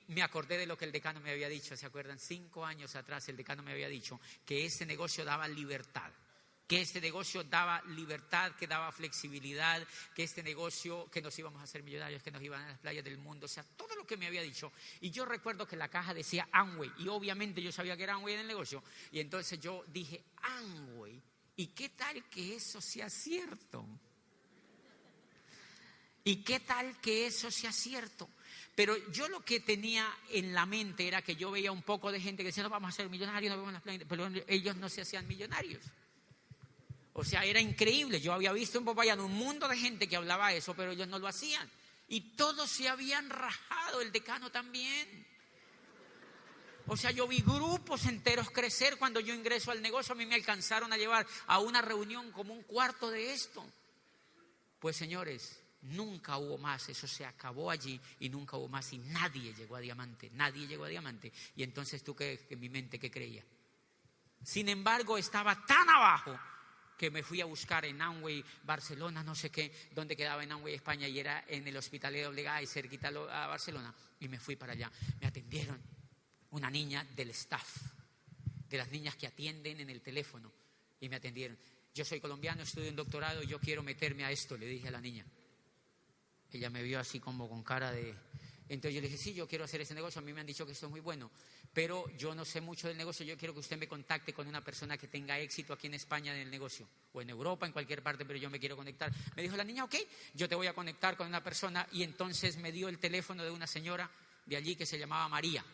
me acordé de lo que el decano me había dicho. ¿Se acuerdan? 5 años atrás el decano me había dicho que este negocio daba libertad. Que este negocio daba libertad, que daba flexibilidad, que este negocio, que nos íbamos a hacer millonarios, que nos iban a las playas del mundo, o sea, todo lo que me había dicho. Y yo recuerdo que la caja decía Amway, y obviamente yo sabía que era Amway en el negocio, y entonces yo dije, Amway, ¿y qué tal que eso sea cierto? ¿Y qué tal que eso sea cierto? Pero yo lo que tenía en la mente era que yo veía un poco de gente que decía, no vamos a ser millonarios, no vamos a las playas, pero ellos no se hacían millonarios. O sea, era increíble. Yo había visto en Popayán un mundo de gente que hablaba eso, pero ellos no lo hacían. Y todos se habían rajado, el decano también. O sea, yo vi grupos enteros crecer cuando yo ingreso al negocio. A mí me alcanzaron a llevar a una reunión como un cuarto de esto. Pues señores, nunca hubo más. Eso se acabó allí y nunca hubo más. Y nadie llegó a diamante. Nadie llegó a diamante. Y entonces tú, en mi mente, ¿qué creía? Sin embargo, estaba tan abajo que me fui a buscar en Amway, Barcelona, no sé qué, dónde quedaba en Amway, España, y era en el Hospitalet de Obligá y cerquita a Barcelona, y me fui para allá. Me atendieron una niña del staff, de las niñas que atienden en el teléfono, y me atendieron. Yo soy colombiano, estudio un doctorado, yo quiero meterme a esto, le dije a la niña. Ella me vio así como con cara de... Entonces yo le dije, sí, yo quiero hacer ese negocio, a mí me han dicho que esto es muy bueno, pero yo no sé mucho del negocio, yo quiero que usted me contacte con una persona que tenga éxito aquí en España en el negocio, o en Europa, en cualquier parte, pero yo me quiero conectar. Me dijo la niña, ok, yo te voy a conectar con una persona, y entonces me dio el teléfono de una señora de allí que se llamaba María.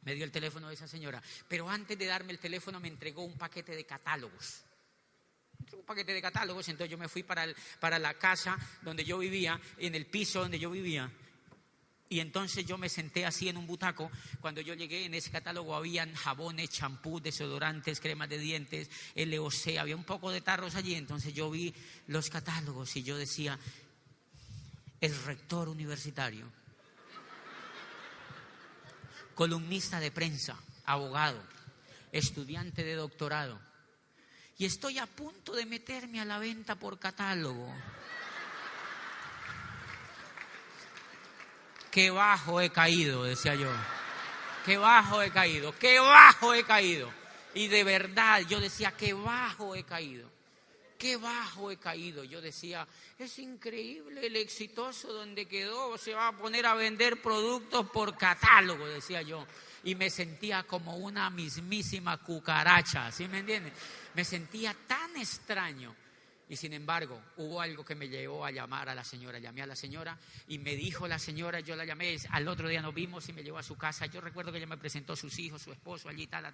Me dio el teléfono de esa señora, pero antes de darme el teléfono me entregó un paquete de catálogos. Entonces yo me fui para la casa donde yo vivía, en el piso donde yo vivía. Y entonces yo me senté así en un butaco. Cuando yo llegué, en ese catálogo habían jabones, champús, desodorantes, cremas de dientes, LOC, había un poco de tarros allí. Entonces yo vi los catálogos y yo decía, es rector universitario, columnista de prensa, abogado, estudiante de doctorado, y estoy a punto de meterme a la venta por catálogo. Qué bajo he caído, decía yo. Qué bajo he caído, qué bajo he caído. Y de verdad yo decía, qué bajo he caído. Qué bajo he caído. Yo decía, es increíble el exitoso donde quedó. Se va a poner a vender productos por catálogo, decía yo. Y me sentía como una mismísima cucaracha, ¿sí me entienden? Me sentía tan extraño. Y sin embargo, hubo algo que me llevó a llamar a la señora. Llamé a la señora y me dijo la señora, yo la llamé, al otro día nos vimos y me llevó a su casa. Yo recuerdo que ella me presentó a sus hijos, su esposo, allí, tal.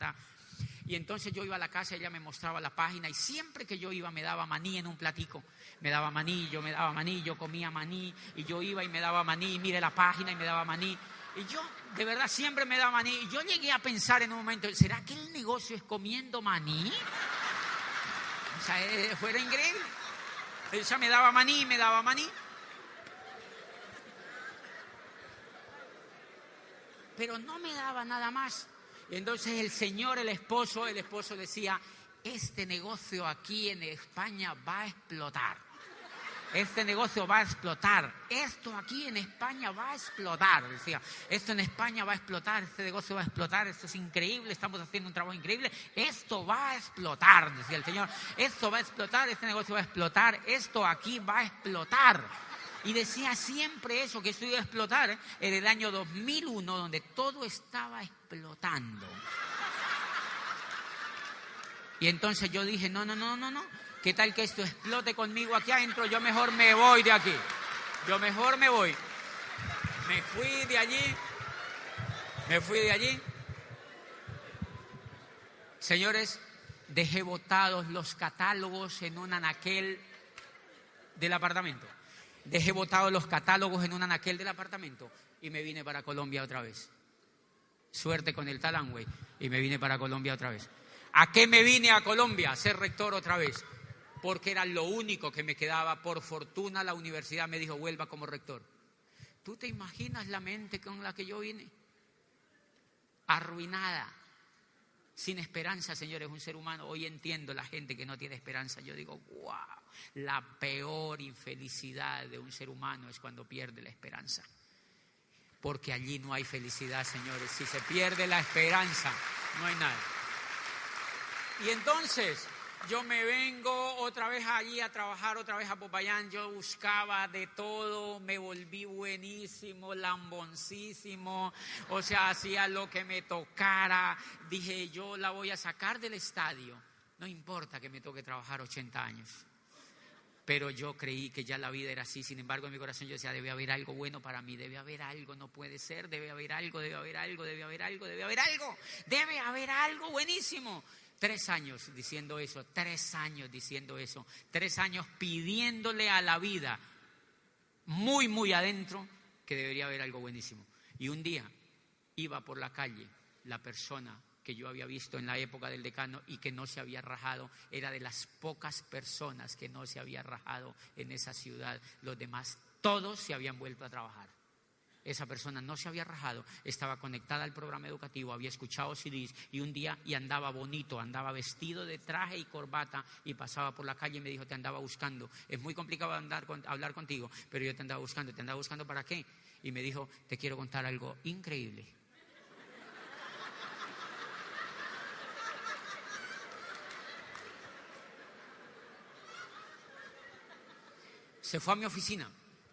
Y entonces yo iba a la casa, ella me mostraba la página y siempre que yo iba me daba maní en un platico. Me daba maní, yo comía maní y yo iba y me daba maní, mire la página y me daba maní. Y yo, de verdad, siempre me daba maní. Y yo llegué a pensar en un momento, ¿será que el negocio es comiendo maní? O sea, fuera increíble. Ella me daba maní. Pero no me daba nada más. Y entonces el esposo decía, este negocio aquí en España va a explotar. Este negocio va a explotar. Esto aquí en España va a explotar. Decía, esto en España va a explotar. Este negocio va a explotar. Esto es increíble. Estamos haciendo un trabajo increíble. Esto va a explotar, decía el señor. Esto va a explotar. Este negocio va a explotar. Esto aquí va a explotar. Y decía siempre eso, que esto iba a explotar en el año 2001, donde todo estaba explotando. Y entonces yo dije, no. ¿Qué tal que esto explote conmigo aquí adentro? Yo mejor me voy de aquí. Me fui de allí. Señores, dejé botados los catálogos en un anaquel del apartamento. Y me vine para Colombia otra vez. Suerte con el tal Amway. Y me vine para Colombia otra vez. ¿A qué me vine a Colombia? A ser rector otra vez. Porque era lo único que me quedaba. Por fortuna la universidad me dijo, vuelva como rector. ¿Tú te imaginas la mente con la que yo vine? Arruinada. Sin esperanza, señores, un ser humano. Hoy entiendo la gente que no tiene esperanza. Yo digo, wow, la peor infelicidad de un ser humano es cuando pierde la esperanza. Porque allí no hay felicidad, señores. Si se pierde la esperanza, no hay nada. Y entonces yo me vengo otra vez allí a trabajar, otra vez a Popayán. Yo buscaba de todo, me volví buenísimo, lamboncísimo. O sea, hacía lo que me tocara. Dije, yo la voy a sacar del estadio. No importa que me toque trabajar 80 años. Pero yo creí que ya la vida era así. Sin embargo, en mi corazón yo decía, debe haber algo bueno para mí. Debe haber algo, no puede ser. Debe haber algo buenísimo. 3 años diciendo eso, 3 años pidiéndole a la vida, muy, muy adentro, que debería haber algo buenísimo. Y un día iba por la calle, la persona que yo había visto en la época del decano y que no se había rajado, era de las pocas personas que no se había rajado en esa ciudad. Los demás, todos se habían vuelto a trabajar. Esa persona no se había rajado, estaba conectada al programa educativo, había escuchado CDs y andaba bonito, andaba vestido de traje y corbata y pasaba por la calle y me dijo, te andaba buscando. Es muy complicado hablar contigo, pero yo te andaba buscando. ¿Te andaba buscando para qué? Y me dijo, te quiero contar algo increíble. Se fue a mi oficina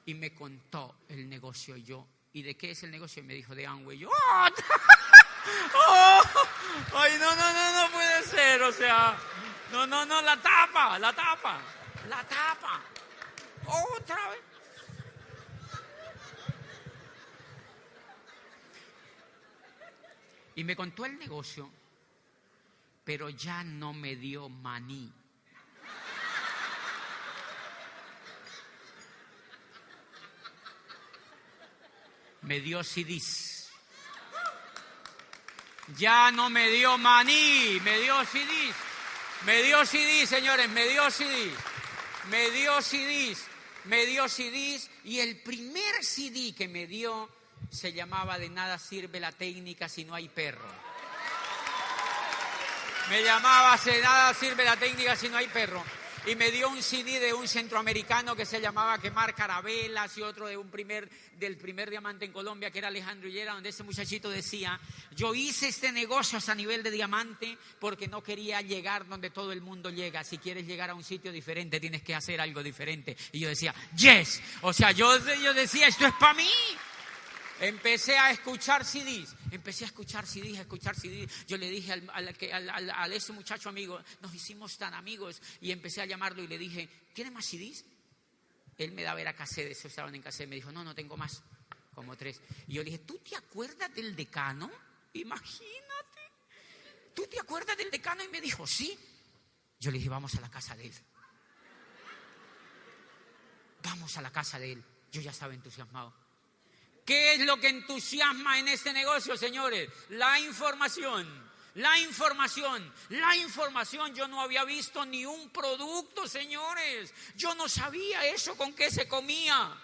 y me contó el negocio. ¿Y de qué es el negocio? Y me dijo, de Amway. Yo, ay, no puede ser, o sea, no, la tapa, otra vez. Y me contó el negocio, pero ya no me dio maní. Me dio CDs. Ya no me dio maní, me dio CDs. Me dio CDs, señores, me dio CDs. Y el primer CD que me dio se llamaba De nada sirve la técnica si no hay perro. Me llamaba De nada sirve la técnica si no hay perro. Y me dio un CD de un centroamericano que se llamaba Quemar Carabelas y otro del primer diamante en Colombia, que era Alejandro Hillera, donde ese muchachito decía, yo hice este negocio a nivel de diamante porque no quería llegar donde todo el mundo llega. Si quieres llegar a un sitio diferente, tienes que hacer algo diferente. Y yo decía, yes. O sea, yo decía, esto es para mí. Empecé a escuchar CDs. Yo le dije a ese muchacho amigo, nos hicimos tan amigos, y empecé a llamarlo y le dije, ¿tiene más CDs? Él me daba, era cassette, esos estaban en cassette. Me dijo, no tengo más, como 3. Y yo le dije, ¿tú te acuerdas del decano? Imagínate. ¿Tú te acuerdas del decano? Y me dijo, sí. Yo le dije, vamos a la casa de él. Yo ya estaba entusiasmado. ¿Qué es lo que entusiasma en este negocio, señores? La información. Yo no había visto ni un producto, señores. Yo no sabía eso con qué se comía.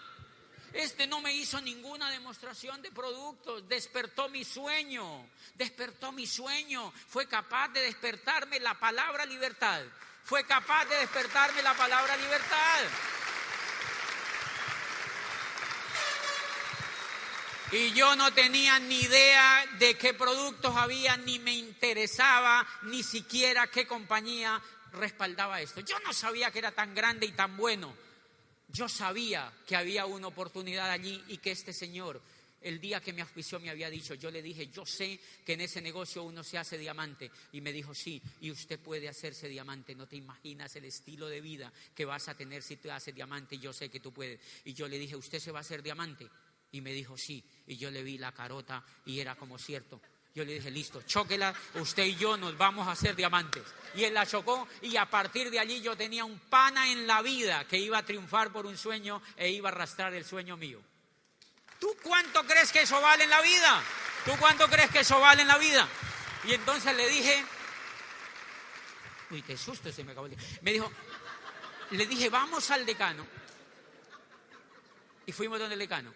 No me hizo ninguna demostración de productos. Despertó mi sueño. Fue capaz de despertarme la palabra libertad. Y yo no tenía ni idea de qué productos había, ni me interesaba ni siquiera qué compañía respaldaba esto. Yo no sabía que era tan grande y tan bueno. Yo sabía que había una oportunidad allí y que este señor el día que me auspició me había dicho, yo le dije, yo sé que en ese negocio uno se hace diamante. Y me dijo, sí, y usted puede hacerse diamante. No te imaginas el estilo de vida que vas a tener si te haces diamante, y yo sé que tú puedes. Y yo le dije, ¿usted se va a hacer diamante? Y me dijo, sí. Y yo le vi la carota y era como cierto. Yo le dije, listo, chóquela, usted y yo nos vamos a hacer diamantes. Y él la chocó, y a partir de allí yo tenía un pana en la vida que iba a triunfar por un sueño e iba a arrastrar el sueño mío. ¿Tú cuánto crees que eso vale en la vida? ¿Tú cuánto crees que eso vale en la vida? Y entonces le dije, uy, qué susto se me acabó. Me dijo, le dije, vamos al decano. Y fuimos donde el decano.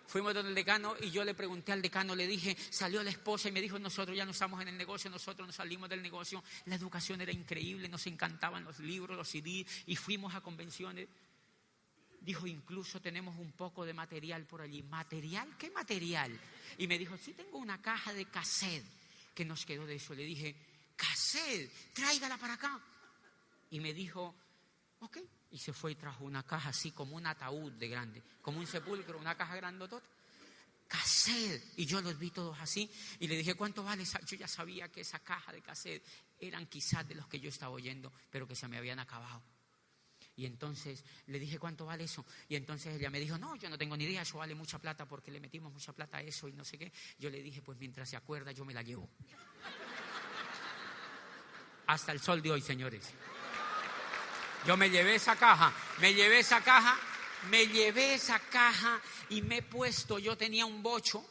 Fuimos donde el decano y yo le pregunté al decano, le dije, salió la esposa y me dijo, nosotros ya no estamos en el negocio, nosotros nos salimos del negocio. La educación era increíble, nos encantaban los libros, los CDs y fuimos a convenciones. Dijo, incluso tenemos un poco de material por allí. ¿Material? ¿Qué material? Y me dijo, sí, tengo una caja de cassette que nos quedó de eso. Le dije, cassette, tráigala para acá. Y me dijo, ok. Y se fue y trajo una caja así como un ataúd de grande, como un sepulcro, una caja grandotota. Cassette. Y yo los vi todos así y le dije, ¿cuánto vale esa? Yo ya sabía que esa caja de cassette eran quizás de los que yo estaba oyendo, pero que se me habían acabado. Y entonces le dije, ¿cuánto vale eso? Y entonces ella me dijo, no, yo no tengo ni idea, eso vale mucha plata porque le metimos mucha plata a eso y no sé qué. Yo le dije, pues mientras se acuerda yo me la llevo. Hasta el sol de hoy, señores. Yo me llevé esa caja y me he puesto, yo tenía un bocho,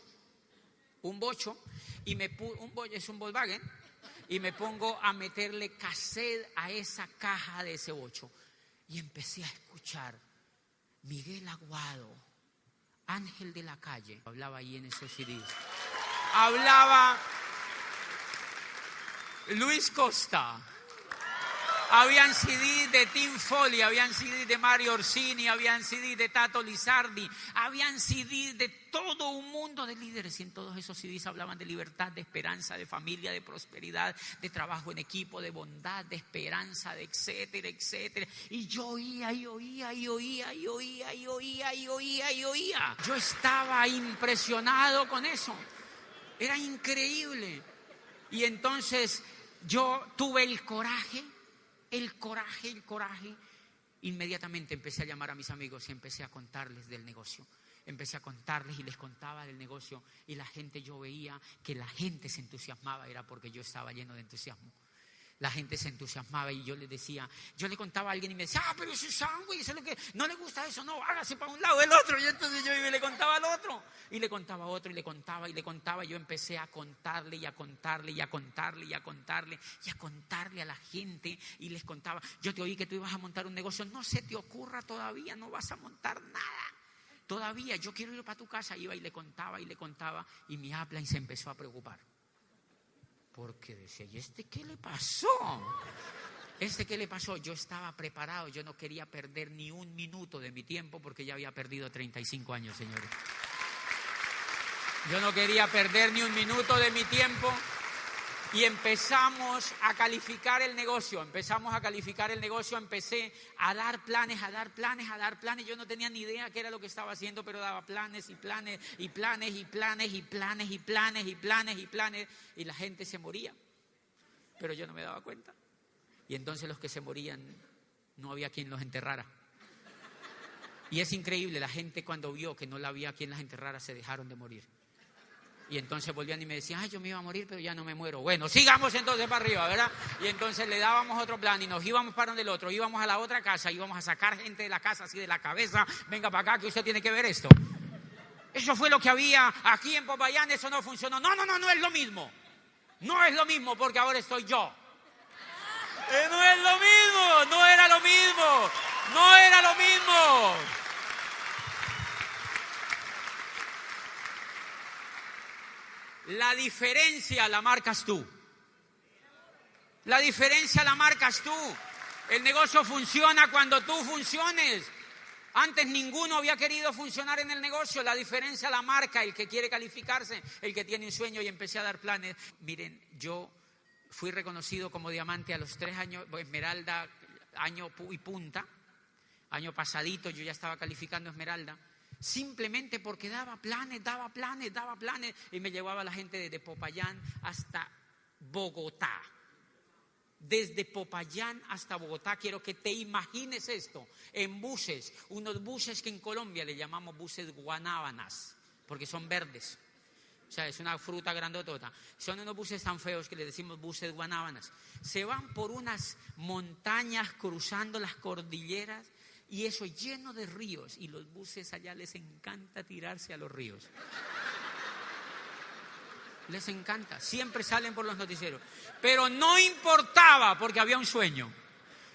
y es un Volkswagen, y me pongo a meterle cassette a esa caja de ese bocho. Y empecé a escuchar Miguel Aguado, Ángel de la Calle, hablaba ahí en esos CDs. Hablaba Luis Costa. Habían CDs de Tim Foley, habían CDs de Mario Orsini, habían CDs de Tato Lizardi, habían CDs de todo un mundo de líderes. Y en todos esos CDs hablaban de libertad, de esperanza, de familia, de prosperidad, de trabajo en equipo, de bondad, de esperanza, de etcétera, etcétera. Y yo oía. Yo estaba impresionado con eso. Era increíble. Y entonces yo tuve el coraje. Inmediatamente empecé a llamar a mis amigos y empecé a contarles del negocio. Empecé a contarles y les contaba del negocio. Y la gente, yo veía que la gente se entusiasmaba, era porque yo estaba lleno de entusiasmo. La gente se entusiasmaba y yo les decía, yo le contaba a alguien y me decía, pero eso es sándwich, eso es lo que, no le gusta eso, no, hágase para un lado el otro. Y entonces yo le contaba al otro, y le contaba a otro, y le contaba. Yo empecé a contarle y a contarle y a contarle y a contarle y a contarle a la gente, y les contaba, yo te oí que tú ibas a montar un negocio, no se te ocurra todavía, no vas a montar nada. Todavía, yo quiero ir para tu casa. Iba y le contaba, y mi upline se empezó a preocupar. Porque decía, ¿y este qué le pasó? Yo estaba preparado, yo no quería perder ni un minuto de mi tiempo porque ya había perdido 35 años, señores. Yo no quería perder ni un minuto de mi tiempo y empezamos a calificar el negocio. Empecé a dar planes. Yo no tenía ni idea qué era lo que estaba haciendo, pero daba planes. Y la gente se moría. Pero yo no me daba cuenta. Y entonces los que se morían, no había quien los enterrara. Y es increíble, la gente cuando vio que no había quien las enterrara, se dejaron de morir. Y entonces volvían y me decían, yo me iba a morir, pero ya no me muero. Bueno, sigamos entonces para arriba, ¿verdad? Y entonces le dábamos otro plan y nos íbamos para donde el otro. Íbamos a la otra casa, íbamos a sacar gente de la casa así de la cabeza. Venga para acá que usted tiene que ver esto. Eso fue lo que había aquí en Popayán, eso no funcionó. No es lo mismo. No es lo mismo porque ahora estoy yo. No es lo mismo, no era lo mismo. La diferencia la marcas tú. El negocio funciona cuando tú funciones. Antes ninguno había querido funcionar en el negocio. La diferencia la marca el que quiere calificarse, el que tiene un sueño, y empecé a dar planes. Miren, yo fui reconocido como diamante a los 3 años, esmeralda, año y punta. Año pasadito yo ya estaba calificando esmeralda. simplemente porque daba planes, y me llevaba la gente desde Popayán hasta Bogotá. Desde Popayán hasta Bogotá, quiero que te imagines esto, en buses, unos buses que en Colombia le llamamos buses guanábanas, porque son verdes. O sea, es una fruta grandotota. Son unos buses tan feos que les decimos buses guanábanas. Se van por unas montañas cruzando las cordilleras y eso lleno de ríos. Y los buses allá les encanta tirarse a los ríos. Les encanta. Siempre salen por los noticieros. Pero no importaba porque había un sueño.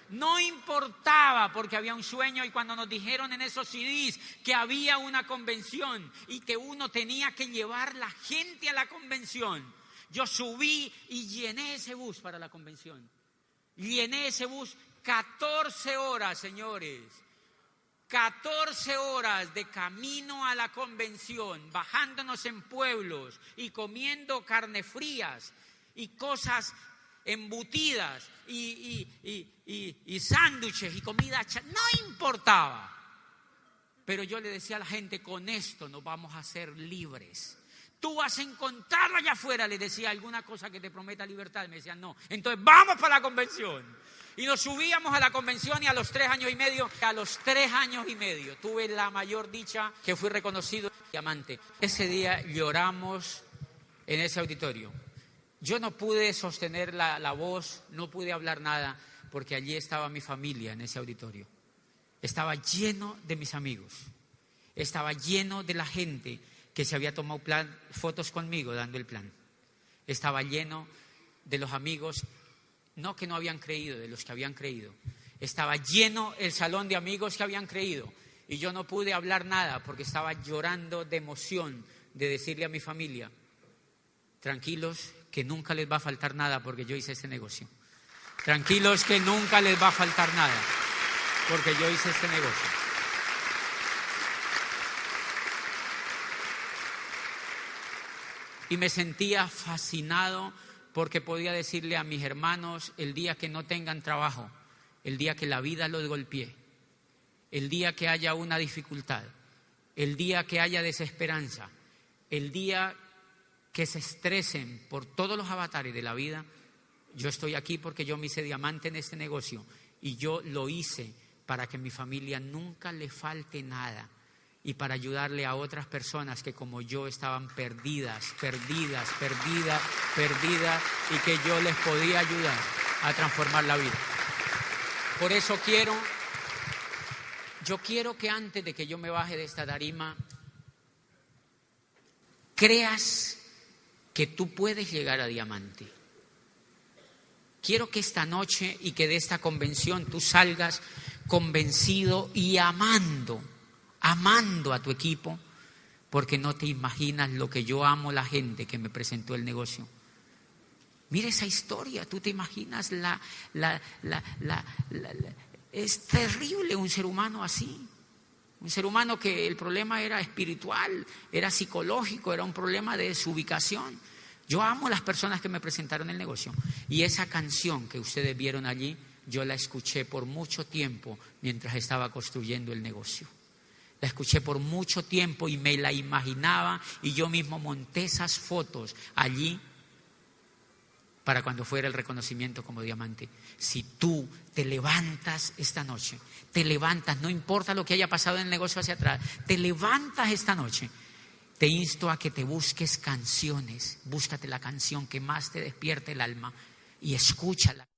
No importaba porque había un sueño, y cuando nos dijeron en esos CDs que había una convención y que uno tenía que llevar la gente a la convención, yo subí y llené ese bus para la convención. Llené ese bus 14 horas, señores. 14 horas de camino a la convención, bajándonos en pueblos y comiendo carne frías y cosas embutidas y sándwiches y comida, no importaba. Pero yo le decía a la gente, con esto nos vamos a hacer libres. Tú vas a encontrar allá afuera, le decía, alguna cosa que te prometa libertad. Me decían, no, entonces vamos para la convención. Y nos subíamos a la convención y a los 3 años y medio, tuve la mayor dicha que fui reconocido diamante. Ese día lloramos en ese auditorio. Yo no pude sostener la voz, no pude hablar nada, porque allí estaba mi familia en ese auditorio. Estaba lleno de mis amigos, estaba lleno de la gente que se había tomado fotos conmigo dando el plan. Estaba lleno de los amigos, no que no habían creído, de los que habían creído. Estaba lleno el salón de amigos que habían creído. Y yo no pude hablar nada porque estaba llorando de emoción de decirle a mi familia, tranquilos, que nunca les va a faltar nada porque yo hice este negocio. Tranquilos, que nunca les va a faltar nada porque yo hice este negocio. Y me sentía fascinado porque podía decirle a mis hermanos, el día que no tengan trabajo, el día que la vida los golpee, el día que haya una dificultad, el día que haya desesperanza, el día que se estresen por todos los avatares de la vida, yo estoy aquí porque yo me hice diamante en este negocio y yo lo hice para que a mi familia nunca le falte nada y para ayudarle a otras personas que como yo estaban perdidas y que yo les podía ayudar a transformar la vida. Por eso yo quiero que antes de que yo me baje de esta tarima, creas que tú puedes llegar a diamante. Quiero que esta noche y que de esta convención tú salgas convencido y amando a tu equipo, porque no te imaginas lo que yo amo la gente que me presentó el negocio. Mira esa historia, tú te imaginas es terrible un ser humano así. Un ser humano que el problema era espiritual, era psicológico, era un problema de desubicación. Yo amo a las personas que me presentaron el negocio. Y esa canción que ustedes vieron allí, yo la escuché por mucho tiempo mientras estaba construyendo el negocio. La escuché por mucho tiempo y me la imaginaba y yo mismo monté esas fotos allí para cuando fuera el reconocimiento como diamante. Si tú te levantas esta noche, te levantas, no importa lo que haya pasado en el negocio hacia atrás, te levantas esta noche, te insto a que te busques canciones, búscate la canción que más te despierte el alma y escúchala.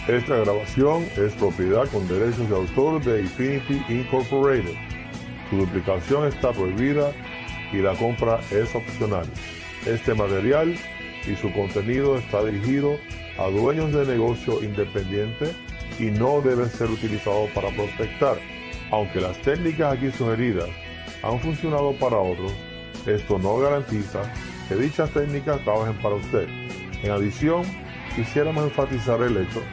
Esta grabación es propiedad con derechos de autor de Infinity Incorporated. Su duplicación está prohibida y la compra es opcional. Este material y su contenido está dirigido a dueños de negocio independiente y no debe ser utilizado para prospectar. Aunque las técnicas aquí sugeridas han funcionado para otros, esto no garantiza que dichas técnicas trabajen para usted. En adición, quisiéramos enfatizar el hecho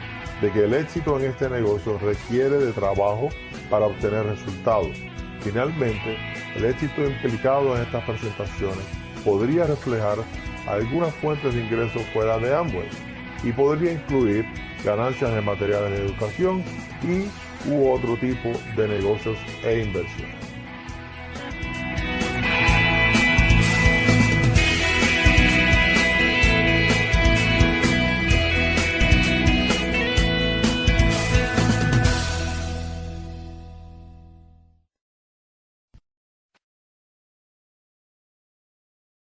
de que el éxito en este negocio requiere de trabajo para obtener resultados. Finalmente, el éxito implicado en estas presentaciones podría reflejar algunas fuentes de ingresos fuera de Amway y podría incluir ganancias de materiales de educación y u otro tipo de negocios e inversiones.